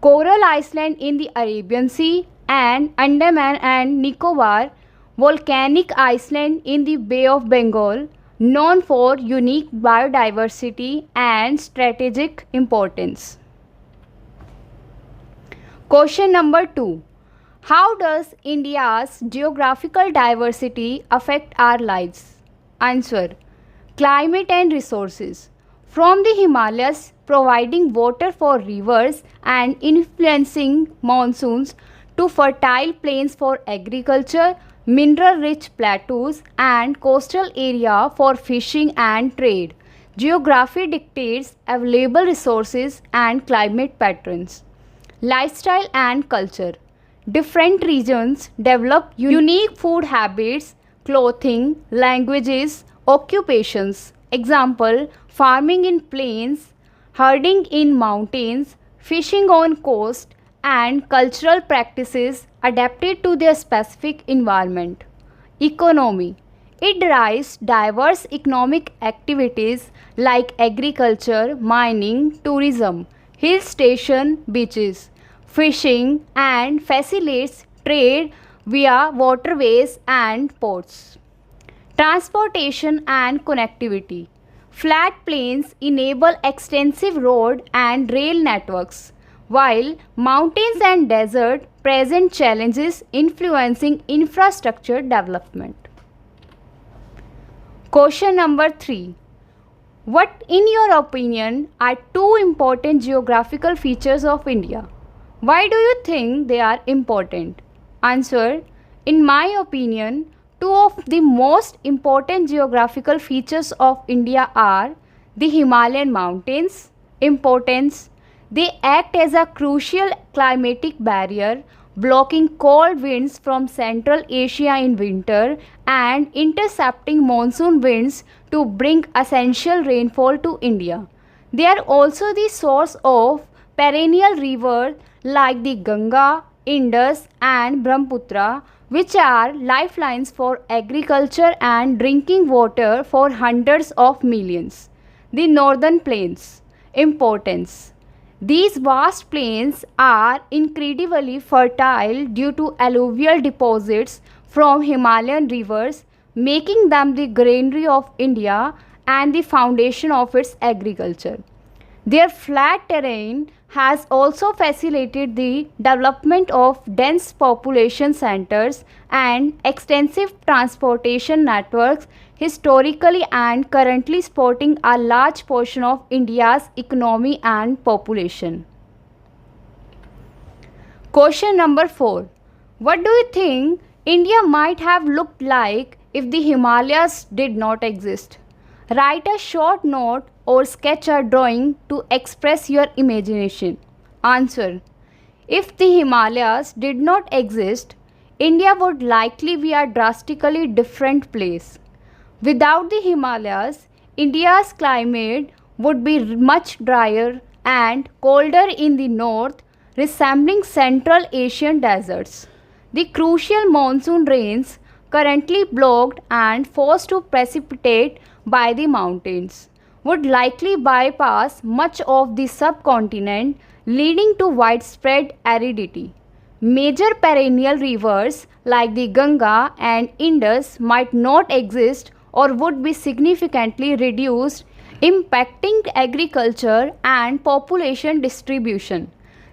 Coral Island in the Arabian Sea and Andaman and Nicobar, volcanic island in the Bay of Bengal, known for unique biodiversity and strategic importance. Question number 2. How does India's geographical diversity affect our lives? Answer. Climate and resources. From the Himalayas providing water for rivers and influencing monsoons to fertile plains for agriculture, mineral-rich plateaus and coastal area for fishing and trade. Geography dictates available resources and climate patterns. Lifestyle and culture. Different regions develop unique food habits, clothing, languages, occupations. Example, farming in plains, herding in mountains, fishing on coast, and cultural practices adapted to their specific environment. Economy. It derives diverse economic activities like agriculture, mining, tourism, hill station, beaches, fishing, and facilitates trade via waterways and ports. Transportation and connectivity. Flat plains enable extensive road and rail networks, while mountains and desert present challenges influencing infrastructure development. Question number 3. What, in your opinion, are two important geographical features of India? Why do you think they are important? Answer. In my opinion, two of the most important geographical features of India are the Himalayan mountains. Importance. They act as a crucial climatic barrier, blocking cold winds from Central Asia in winter and intercepting monsoon winds to bring essential rainfall to India. They are also the source of perennial rivers like the Ganga, Indus and Brahmaputra, which are lifelines for agriculture and drinking water for hundreds of millions. The northern plains. Importance. These vast plains are incredibly fertile due to alluvial deposits from Himalayan rivers, making them the granary of India and the foundation of its agriculture. Their flat terrain, has also facilitated the development of dense population centers and extensive transportation networks, historically and currently supporting a large portion of India's economy and population. Question number 4. What do you think India might have looked like if the Himalayas did not exist? Write a short note or sketch a drawing to express your imagination. Answer. If the Himalayas did not exist, India would likely be a drastically different place. Without the Himalayas, India's climate would be much drier and colder in the north, resembling Central Asian deserts. The crucial monsoon rains, currently blocked and forced to precipitate by the mountains, would likely bypass much of the subcontinent, leading to widespread aridity. Major perennial rivers like the Ganga and Indus might not exist or would be significantly reduced, impacting agriculture and population distribution.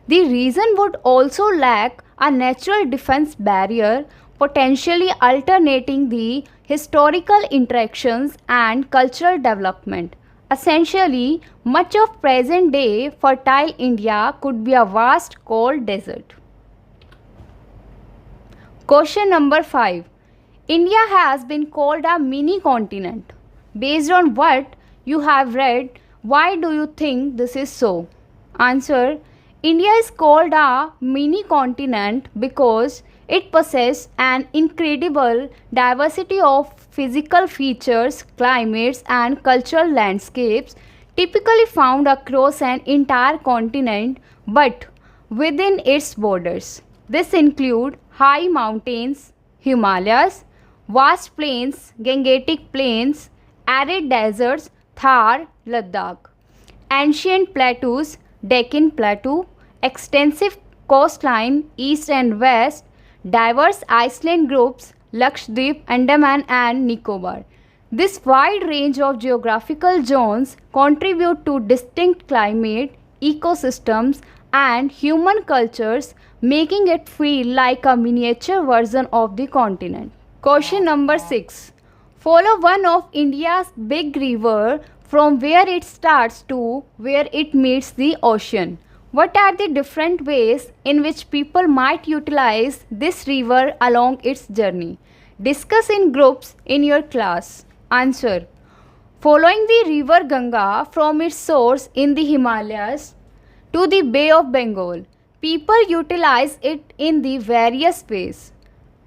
The region would also lack a natural defense barrier, potentially alternating the historical interactions and cultural development. Essentially, much of present-day fertile India could be a vast cold desert. Question number 5. India has been called a mini continent. Based on what you have read, why do you think this is so? Answer. India is called a mini continent because it possesses an incredible diversity of physical features, climates, and cultural landscapes typically found across an entire continent but within its borders. This includes high mountains, Himalayas, vast plains, Gangetic plains, arid deserts, Thar, Ladakh, ancient plateaus, Deccan Plateau, extensive coastline east and west, diverse island groups, Lakshadweep, Andaman and Nicobar. This wide range of geographical zones contribute to distinct climate, ecosystems and human cultures, making it feel like a miniature version of the continent. Question number 6. Follow one of India's big river from where it starts to where it meets the ocean. What are the different ways in which people might utilize this river along its journey? Discuss in groups in your class. Answer. Following the river Ganga from its source in the Himalayas to the Bay of Bengal, people utilize it in the various ways.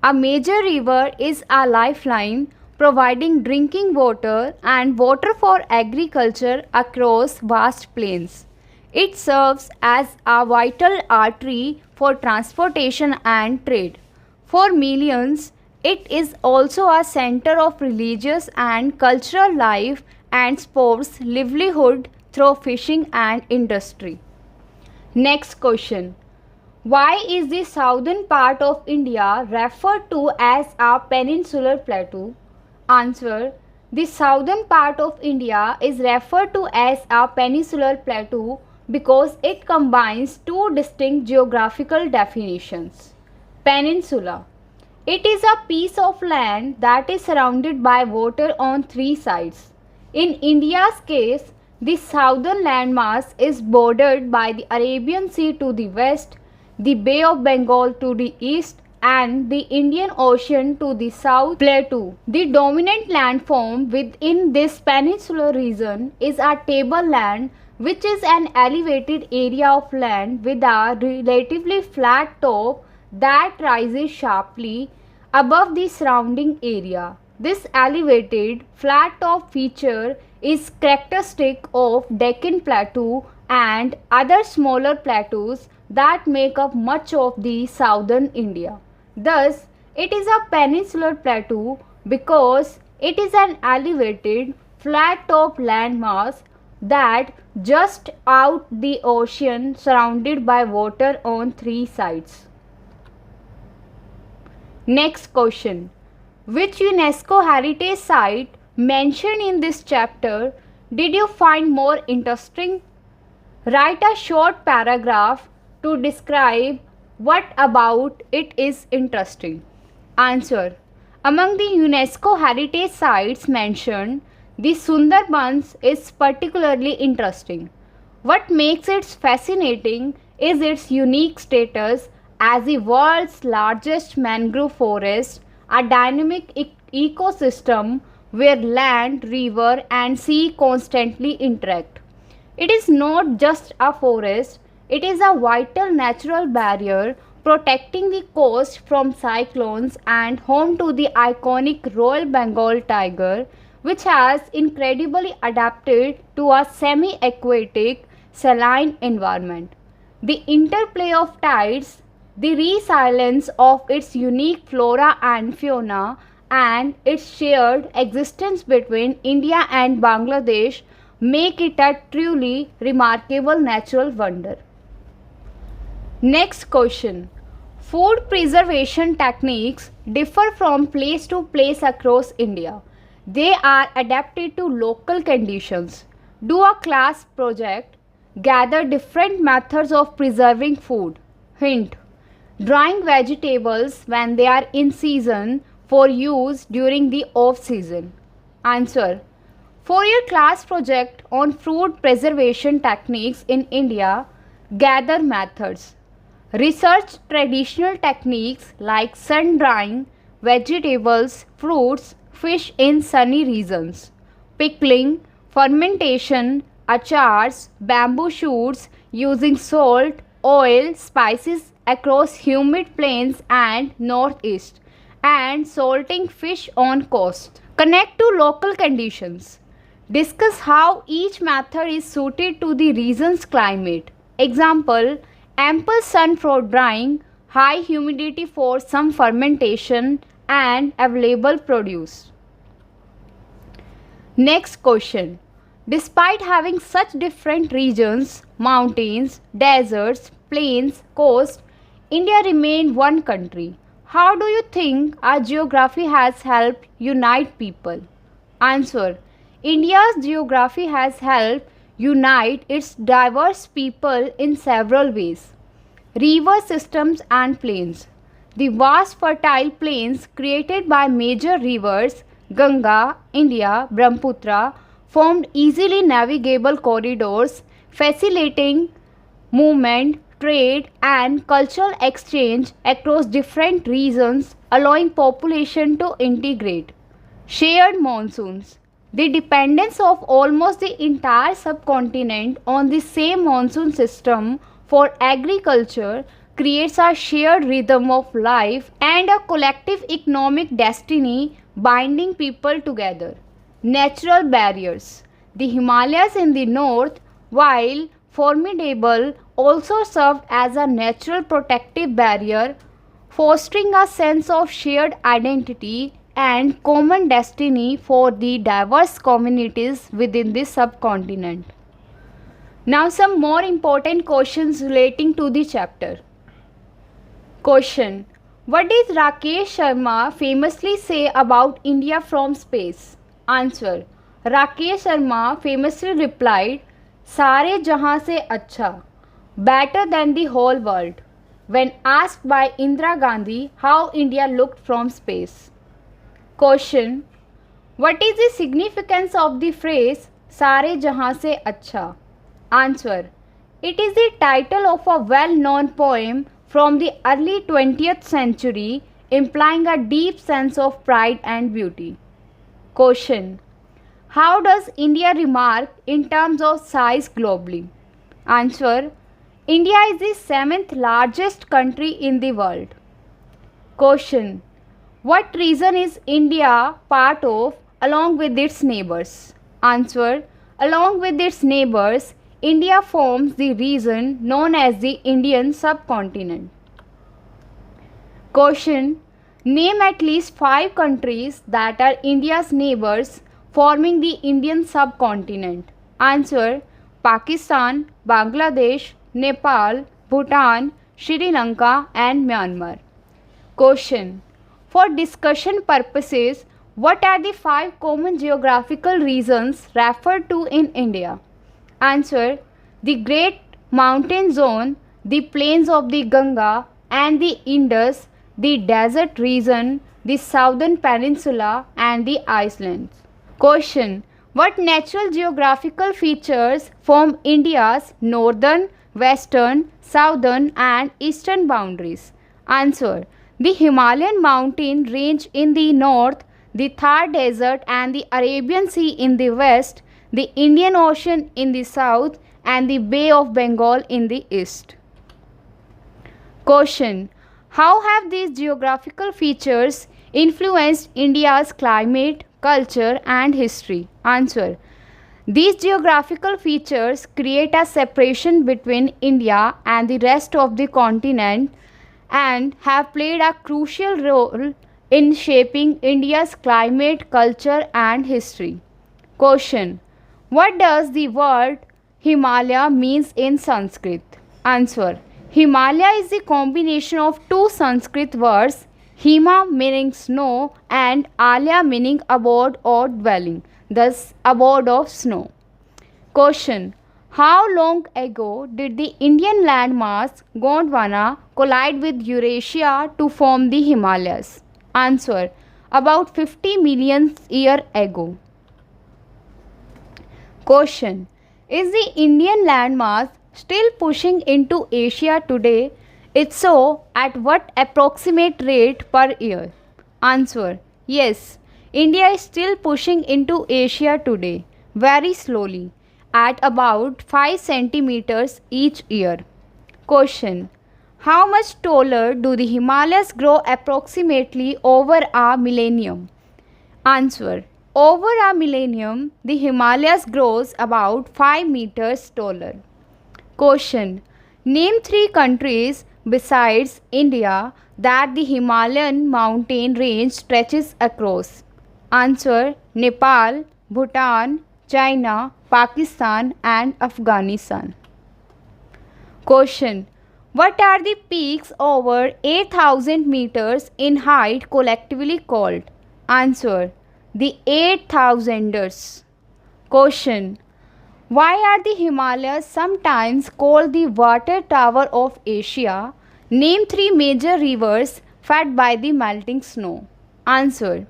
A major river is a lifeline, providing drinking water and water for agriculture across vast plains. It serves as a vital artery for transportation and trade. For millions, it is also a center of religious and cultural life and supports livelihood through fishing and industry. Next question. Why is the southern part of India referred to as a peninsular plateau? Answer. The southern part of India is referred to as a peninsular plateau because it combines two distinct geographical definitions. Peninsula. It is a piece of land that is surrounded by water on three sides. In India's case, the southern landmass is bordered by the Arabian Sea to the west, the Bay of Bengal to the east, and the Indian Ocean to the south plateau. The dominant landform within this peninsular region is a tableland, which is an elevated area of land with a relatively flat top that rises sharply above the surrounding area. This elevated flat top feature is characteristic of Deccan Plateau and other smaller plateaus that make up much of the southern India. Thus, it is a peninsular plateau because it is an elevated flat top landmass that just out the ocean surrounded by water on three sides. Next question. Which UNESCO heritage site mentioned in this chapter did you find more interesting? Write a short paragraph to describe what about it is interesting. Answer. Among the UNESCO heritage sites mentioned, the Sundarbans is particularly interesting. What makes it fascinating is its unique status as the world's largest mangrove forest, a dynamic ecosystem where land, river, and sea constantly interact. It is not just a forest, it is a vital natural barrier protecting the coast from cyclones and home to the iconic Royal Bengal tiger, which has incredibly adapted to a semi aquatic saline environment. The interplay of tides, the resilience of its unique flora and fauna, and its shared existence between India and Bangladesh make it a truly remarkable natural wonder. Next question. Food preservation techniques differ from place to place across India. They are adapted to local conditions. Do a class project. Gather different methods of preserving food. Hint. Drying vegetables when they are in season for use during the off season. Answer. For your class project on food preservation techniques in India, gather methods. Research traditional techniques like sun drying vegetables, fruits, fish in sunny regions, pickling, fermentation, achars, bamboo shoots using salt, oil, spices across humid plains and northeast, and salting fish on coast. Connect to local conditions. Discuss how each method is suited to the region's climate. Example, ample sun for drying, high humidity for some fermentation, and available produce. Next question. Despite having such different regions, mountains, deserts, plains, coast, India remained one country. How do you think our geography has helped unite people? Answer. India's geography has helped unite its diverse people in several ways. River systems and plains. The vast fertile plains created by major rivers Ganga, India, Brahmaputra formed easily navigable corridors facilitating movement, trade and cultural exchange across different regions, allowing population to integrate. Shared monsoons. The dependence of almost the entire subcontinent on the same monsoon system for agriculture creates a shared rhythm of life and a collective economic destiny binding people together. Natural barriers. The Himalayas in the north, while formidable, also served as a natural protective barrier, fostering a sense of shared identity and common destiny for the diverse communities within this subcontinent. Now some more important questions relating to the chapter. Question. What did Rakesh Sharma famously say about India from space? Answer. Rakesh Sharma famously replied, "Sare jahan se acha, better than the whole world," when asked by Indira Gandhi how India looked from space. Question. What is the significance of the phrase "Sare jahan se acha"? Answer. It is the title of a well-known poem from the early 20th century, implying a deep sense of pride and beauty. Question. How does India remark in terms of size globally? Answer. India is the 7th largest country in the world. Question. What region is India part of along with its neighbors? Answer. Along with its neighbors, India forms the region known as the Indian subcontinent. Question. Name at least 5 countries that are India's neighbors forming the Indian subcontinent. Answer. Pakistan, Bangladesh, Nepal, Bhutan, Sri Lanka and Myanmar. Question. For discussion purposes, what are the 5 common geographical regions referred to in India? Answer. the Great Mountain Zone, the plains of the Ganga and the Indus, the desert region, the southern peninsula and the islands. Question: what natural geographical features form India's northern, western, southern and eastern boundaries? Answer: the Himalayan mountain range in the north, the Thar Desert and the Arabian Sea in the west, the Indian Ocean in the south and the Bay of Bengal in the east. Question: how have these geographical features influenced India's climate, culture and history? Answer: these geographical features create a separation between India and the rest of the continent and have played a crucial role in shaping India's climate, culture and history. Question: what does the word Himalaya means in Sanskrit? Answer: Himalaya is the combination of two Sanskrit words, Hima meaning snow and Alaya meaning abode or dwelling, thus abode of snow. Question: how long ago did the Indian landmass Gondwana collide with Eurasia to form the Himalayas? Answer: about 50 million years ago. Question: is the Indian landmass still pushing into Asia today? If so, at what approximate rate per year? Answer: yes, India is still pushing into Asia today, very slowly, at about 5 centimeters each year. Question: how much taller do the Himalayas grow approximately over a millennium? Answer: over a millennium, the Himalayas grows about 5 meters taller. Question: name 3 countries besides India that the Himalayan mountain range stretches across. Answer: Nepal, Bhutan, China, Pakistan and Afghanistan. Question: what are the peaks over 8,000 meters in height collectively called? Answer: the 8,000ers. Question: why are the Himalayas sometimes called the water tower of Asia? Name 3 major rivers fed by the melting snow. Answer: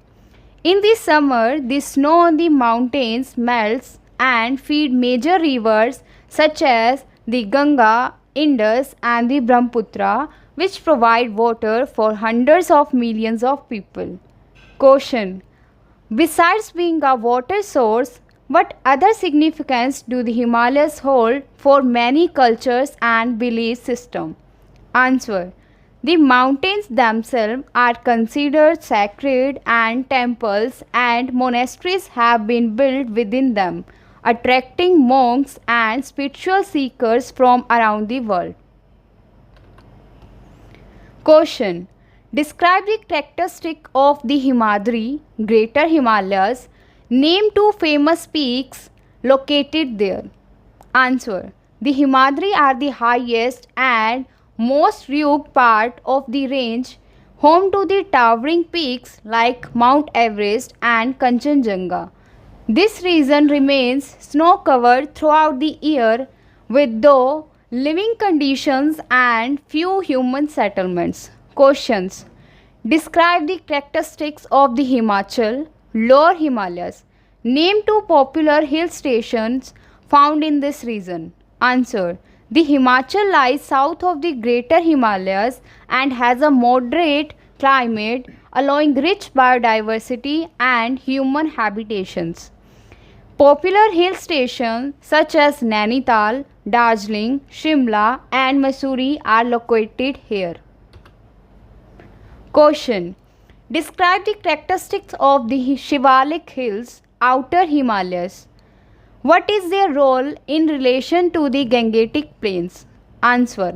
in the summer, the snow on the mountains melts and feed major rivers such as the Ganga, Indus and the Brahmaputra, which provide water for hundreds of millions of people. Question: besides being a water source, what other significance do the Himalayas hold for many cultures and belief systems? Answer: the mountains themselves are considered sacred and temples and monasteries have been built within them, attracting monks and spiritual seekers from around the world. Question: describe the characteristic of the Himadri, Greater Himalayas. Name 2 famous peaks located there. Answer: the Himadri are the highest and most rugged part of the range, home to the towering peaks like Mount Everest and Kanchenjunga. This region remains snow-covered throughout the year with low living conditions and few human settlements. Questions: describe the characteristics of the Himachal, Lower Himalayas. Name 2 popular hill stations found in this region. Answer: the Himachal lies south of the Greater Himalayas and has a moderate climate, allowing rich biodiversity and human habitations. Popular hill stations such as Nainital, Darjeeling, Shimla and Mussoorie are located here. Question: describe the characteristics of the Shivalik Hills, Outer Himalayas. What is their role in relation to the Gangetic Plains? Answer: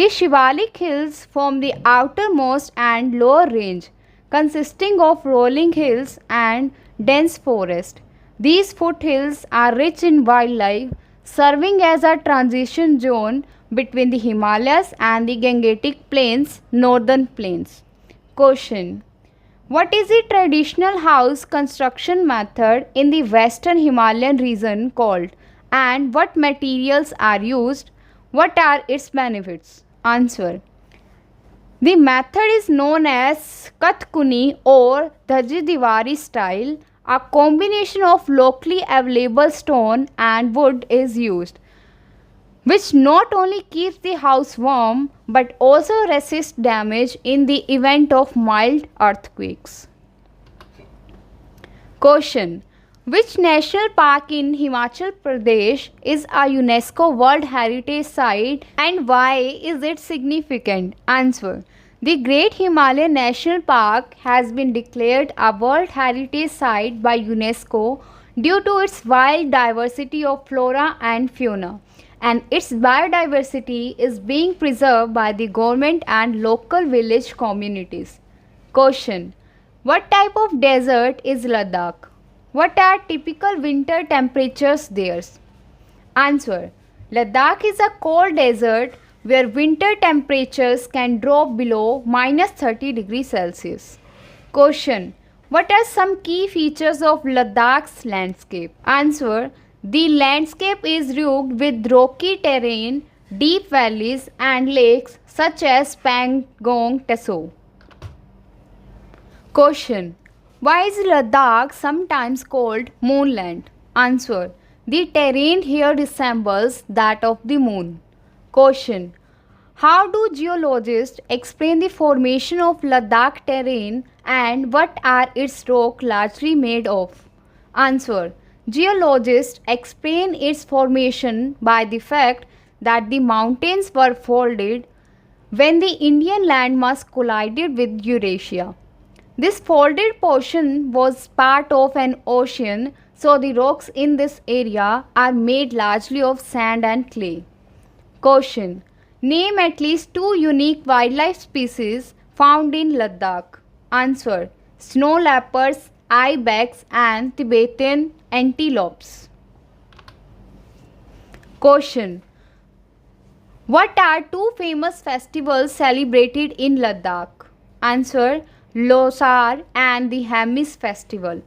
the Shivalik Hills form the outermost and lower range, consisting of rolling hills and dense forest. These foothills are rich in wildlife, serving as a transition zone between the Himalayas and the Gangetic Plains, northern plains. Question: what is the traditional house construction method in the western Himalayan region called? And what materials are used? What are its benefits? Answer. The method is known as Kathkuni or Dhaji style. A combination of locally available stone and wood is used, which not only keeps the house warm but also resists damage in the event of mild earthquakes. Question. Which national park in Himachal Pradesh is a UNESCO World Heritage Site and why is it significant? Answer. The Great Himalayan National Park has been declared a World Heritage Site by UNESCO due to its wild diversity of flora and fauna, and its biodiversity is being preserved by the government and local village communities. Question. What type of desert is Ladakh? What are typical winter temperatures there? Answer. Ladakh is a cold desert where winter temperatures can drop below -30 degrees Celsius. Question. What are some key features of Ladakh's landscape? Answer. The landscape is rugged with rocky terrain, deep valleys and lakes such as Pangong Tso. Question. Why is Ladakh sometimes called Moonland? Answer. The terrain here resembles that of the moon. Question. How do geologists explain the formation of Ladakh terrain and what are its rock largely made of? Answer. Geologists explain its formation by the fact that the mountains were folded when the Indian landmass collided with Eurasia. This folded portion was part of an ocean, so the rocks in this area are made largely of sand and clay. Question. Name at least 2 unique wildlife species found in Ladakh. Answer. Snow leopards, ibex and Tibetan antelopes. Question. What are 2 famous festivals celebrated in Ladakh? Answer. Losar and the Hemis festival.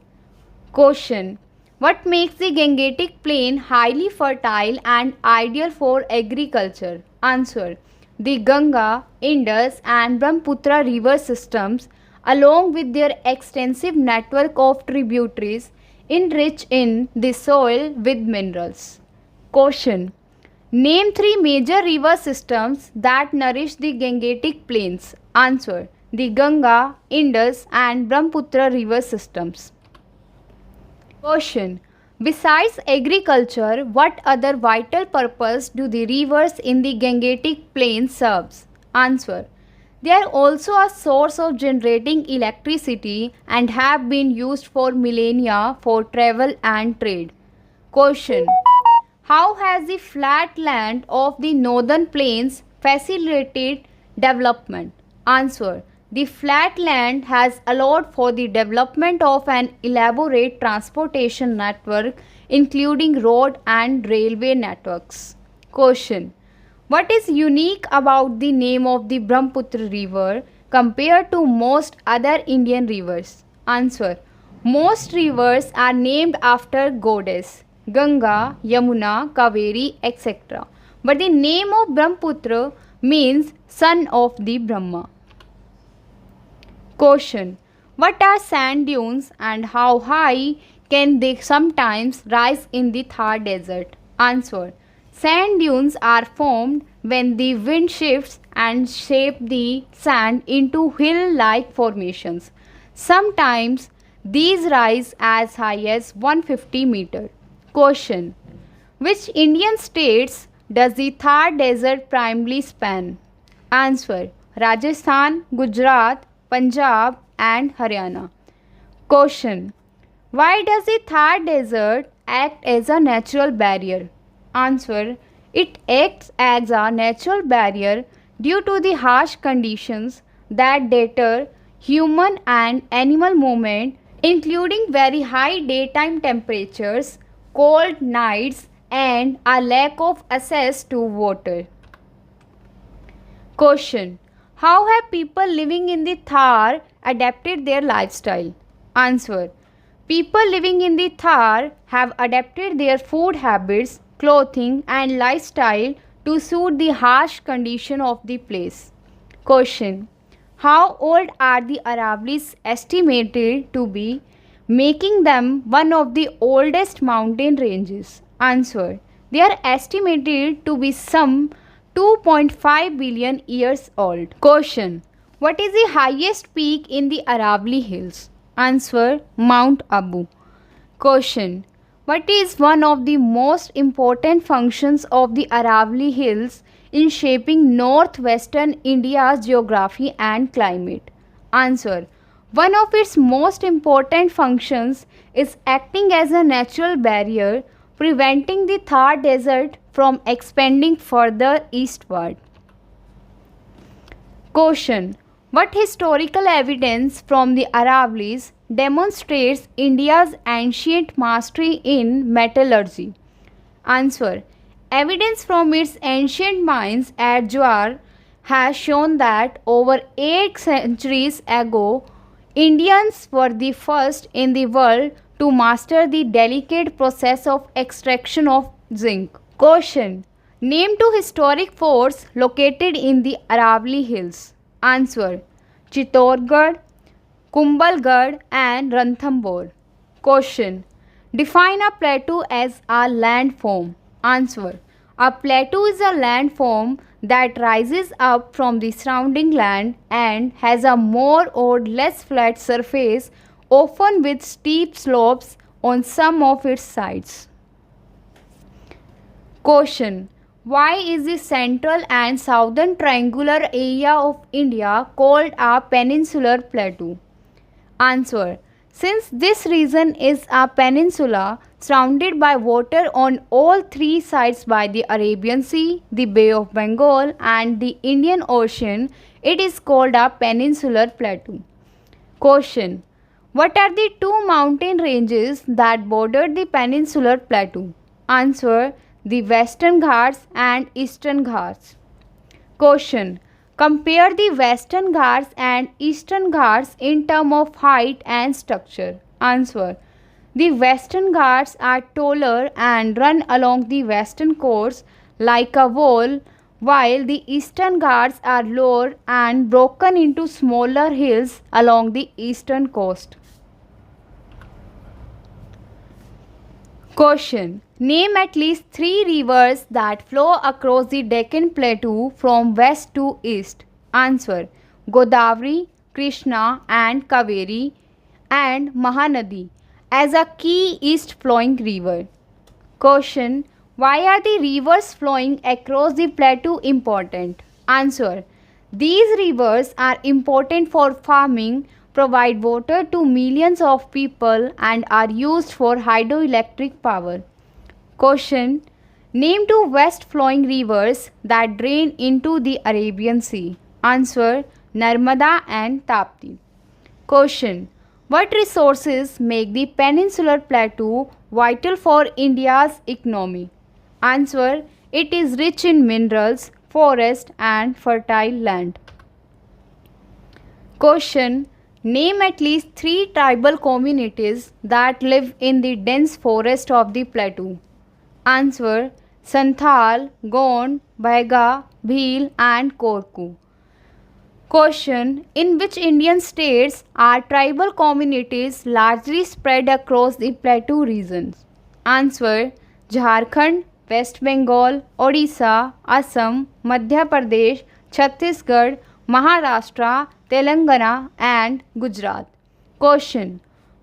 Question. What makes the Gangetic Plain highly fertile and ideal for agriculture? Answer. The Ganga, Indus and Brahmaputra river systems, along with their extensive network of tributaries, enrich in the soil with minerals. Question. Name 3 major river systems that nourish the Gangetic Plains. Answer. The Ganga, Indus and Brahmaputra river systems. Question. Besides agriculture, what other vital purpose do the rivers in the Gangetic Plain serve? Answer. They are also a source of generating electricity and have been used for millennia for travel and trade. Question. How has the flat land of the northern plains facilitated development? Answer. The flat land has allowed for the development of an elaborate transportation network including road and railway networks. Question. What is unique about the name of the Brahmaputra river compared to most other Indian rivers? Answer. Most rivers are named after goddess Ganga, Yamuna, Kaveri, etc. But the name of Brahmaputra means son of the Brahma. Question. What are sand dunes and how high can they sometimes rise in the Thar Desert? Answer. Sand dunes are formed when the wind shifts and shape the sand into hill-like formations. Sometimes these rise as high as 150 meters. Question. Which Indian states does the Thar Desert primarily span? Answer. Rajasthan, Gujarat, Punjab and Haryana. Question. Why does the Thar Desert act as a natural barrier? Answer. It acts as a natural barrier due to the harsh conditions that deter human and animal movement, including very high daytime temperatures, cold nights and a lack of access to water. Question. How have people living in the Thar adapted their lifestyle? Answer. People living in the Thar have adapted their food habits clothing, and lifestyle to suit the harsh condition of the place. Question: how old are the Aravallis estimated to be, making them one of the oldest mountain ranges? Answer: they are estimated to be some 2.5 billion years old. Question: what is the highest peak in the Aravalli Hills? Answer: Mount Abu. Question: what is one of the most important functions of the Aravalli Hills in shaping northwestern India's geography and climate? Answer: one of its most important functions is acting as a natural barrier, preventing the Thar Desert from expanding further eastward. Question: what historical evidence from the Aravallis demonstrates India's ancient mastery in metallurgy? Answer: evidence from its ancient mines at Jawar has shown that over 8 centuries ago, Indians were the first in the world to master the delicate process of extraction of zinc. Question: name two historic forts located in the Aravalli Hills. Answer: Chittorgarh, Kumbhalgarh and Ranthambore. Question: define a plateau as a landform. Answer: a plateau is a landform that rises up from the surrounding land and has a more or less flat surface, often with steep slopes on some of its sides. Question: why is the central and southern triangular area of India called a peninsular plateau? Answer: since this region is a peninsula surrounded by water on all three sides by the Arabian Sea, the Bay of Bengal and the Indian Ocean, it is called a peninsular plateau. Question: what are the two mountain ranges that border the peninsular plateau? Answer: the Western Ghats and Eastern Ghats. Question: compare the Western Ghats and Eastern Ghats in terms of height and structure. Answer: the Western Ghats are taller and run along the western coast like a wall, while the Eastern Ghats are lower and broken into smaller hills along the eastern coast. Question: name at least 3 rivers that flow across the Deccan Plateau from west to east. Answer: Godavari, Krishna and Kaveri and Mahanadi as a key east flowing river. Question: why are the rivers flowing across the plateau important? Answer: these rivers are important for farming, provide water to millions of people and are used for hydroelectric power. Question: name two west flowing rivers that drain into the Arabian Sea. Answer: Narmada and Tapti. Question: what resources make the peninsular plateau vital for India's economy? Answer: it is rich in minerals, forest and fertile land. Question: name at least 3 tribal communities that live in the dense forest of the plateau. Answer: Santhal, Gond, Baiga, Bhil and Korku. Question: in which Indian states are tribal communities largely spread across the plateau regions? Answer: Jharkhand, West Bengal, Odisha, Assam, Madhya Pradesh, Chhattisgarh, Maharashtra, Telangana and Gujarat. Question: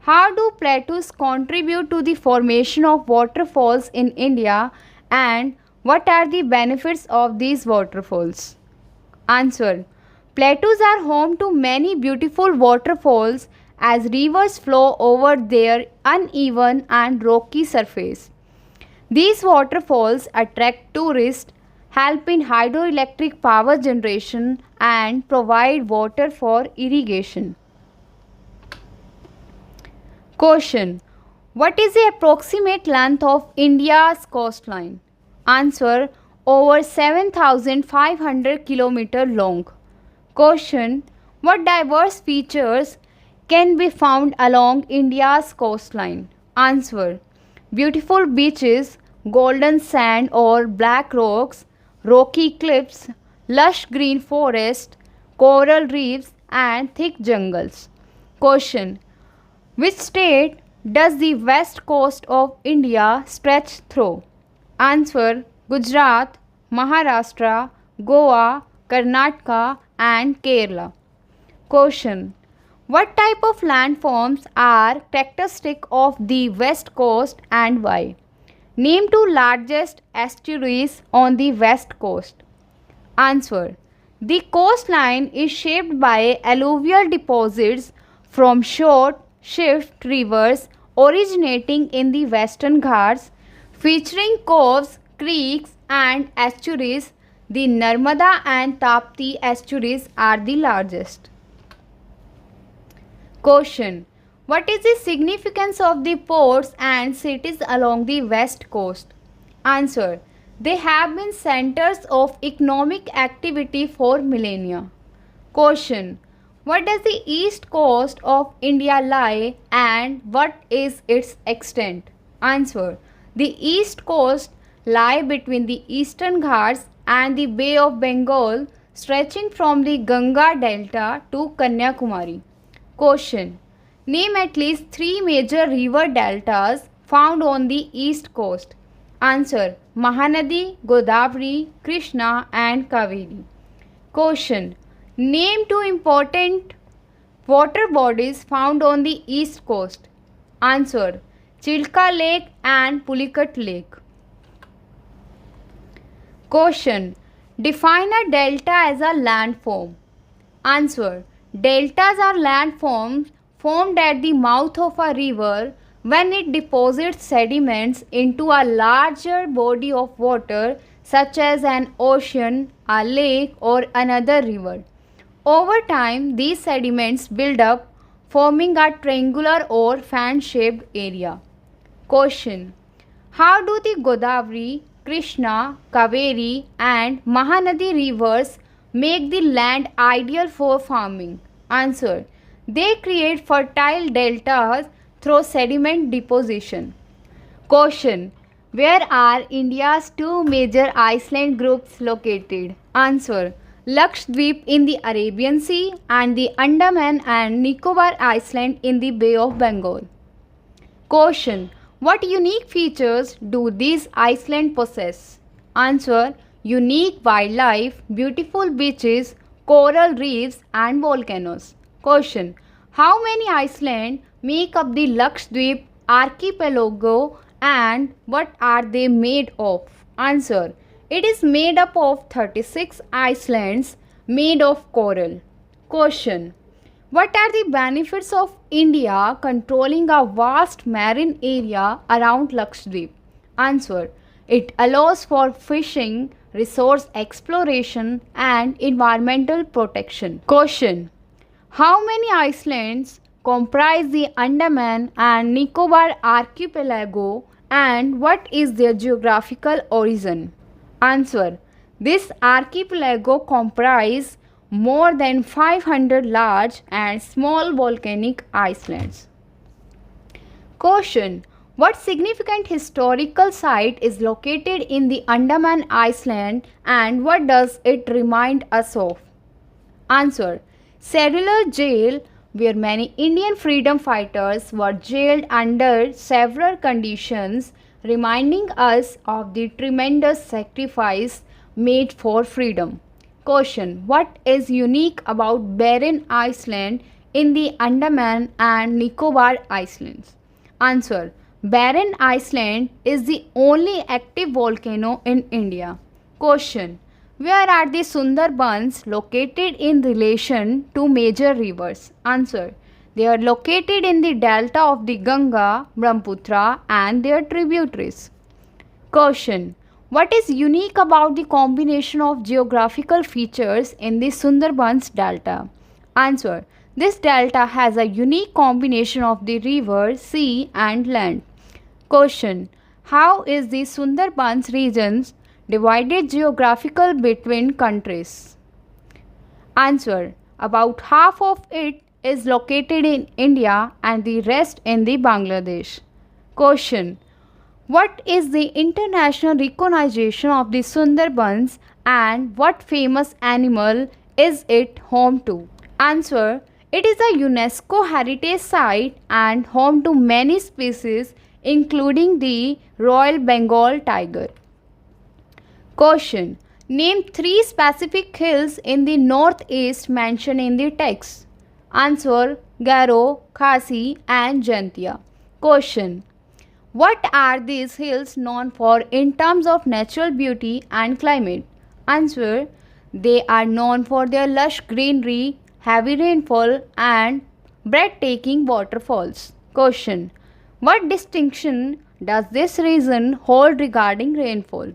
how do plateaus contribute to the formation of waterfalls in India and what are the benefits of these waterfalls? Answer: plateaus are home to many beautiful waterfalls as rivers flow over their uneven and rocky surface. These waterfalls attract tourists, help in hydroelectric power generation and provide water for irrigation. Question: what is the approximate length of India's coastline? Answer: over 7,500 km long. Question: what diverse features can be found along India's coastline? Answer: beautiful beaches, golden sand or black rocks, rocky cliffs, lush green forest, coral reefs, and thick jungles. Question: which state does the west coast of India stretch through? Answer: Gujarat, Maharashtra, Goa, Karnataka, and Kerala. Question: what type of landforms are characteristic of the west coast and why? Name two largest estuaries on the west coast. Answer: the coastline is shaped by alluvial deposits from short, swift rivers originating in the western Ghats, featuring coves, creeks, and estuaries. The Narmada and Tapti estuaries are the largest. Question: what is the significance of the ports and cities along the west coast? Answer: they have been centers of economic activity for millennia. Question: what does the east coast of India lie and what is its extent? Answer: the east coast lie between the eastern Ghats and the Bay of Bengal, stretching from the Ganga Delta to Kanyakumari. Question: name at least three major river deltas found on the east coast. Answer: Mahanadi, Godavari, Krishna, and Kaveri. Question: name two important water bodies found on the east coast. Answer: Chilka Lake and Pulicat Lake. Question: define a delta as a landform. Answer: deltas are landforms formed at the mouth of a river when it deposits sediments into a larger body of water such as an ocean, a lake, or another river. Over time, these sediments build up, forming a triangular or fan-shaped area. Question: how do the Godavari, Krishna, Kaveri, and Mahanadi rivers make the land ideal for farming? Answer: they create fertile deltas through sediment deposition. Question: where are India's two major island groups located? Answer: Lakshadweep in the Arabian Sea and the Andaman and Nicobar Island in the Bay of Bengal. Question: what unique features do these islands possess? Answer: unique wildlife, beautiful beaches, coral reefs, and volcanoes. Question: how many islands make up the Lakshadweep archipelago and what are they made of? Answer: it is made up of 36 islands made of coral. Question: what are the benefits of India controlling a vast marine area around Lakshadweep? Answer: it allows for fishing, resource exploration, and environmental protection. Question: how many islands comprise the Andaman and Nicobar archipelago and what is their geographical origin? Answer: this archipelago comprises more than 500 large and small volcanic islands. Question: what significant historical site is located in the Andaman Island and what does it remind us of? Answer: cellular jail, where many Indian freedom fighters were jailed under several conditions, reminding us of the tremendous sacrifice made for freedom. Question: what is unique about Barren Island in the Andaman and Nicobar Islands? Answer: Barren Island is the only active volcano in India. Question: where are the Sundarbans located in relation to major rivers? Answer: they are located in the delta of the Ganga, Brahmaputra, and their tributaries. Question: what is unique about the combination of geographical features in the Sundarbans delta? Answer: this delta has a unique combination of the river, sea, and land. Question: how is the Sundarbans regions divided geographical between countries? Answer: about half of it is located in India and the rest in the Bangladesh. Question: What is the international recognition of the Sundarbans and what famous animal is it home to? Answer. It is a UNESCO heritage site and home to many species including the Royal Bengal tiger. Question. Name 3 specific hills in the northeast mentioned in the text. Answer. Garo, Khasi and Jantia. Question. What are these hills known for in terms of natural beauty and climate? Answer. They are known for their lush greenery, heavy rainfall and breathtaking waterfalls. Question. What distinction does this region hold regarding rainfall?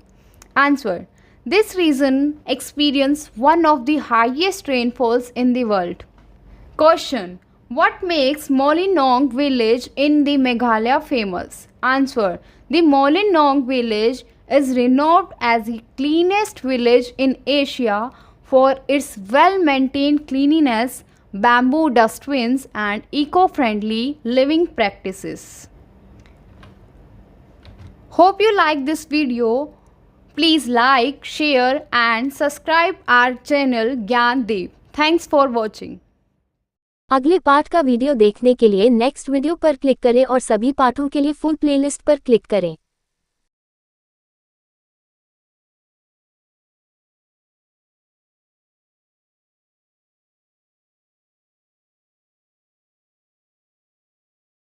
Answer. This region experiences one of the highest rainfalls in the world. Question. What makes Molinong village in the Meghalaya famous? Answer. The Molinong village is renowned as the cleanest village in Asia for its well-maintained cleanliness, bamboo dustbins and eco-friendly living practices. Hope you like this video. Please like, share and subscribe our channel Gyandeep. Thanks for watching. अगले पाठ का video देखने के लिए next video पर click करें और सभी पाठों के लिए फुल प्लेलिस्ट पर क्लिक करें।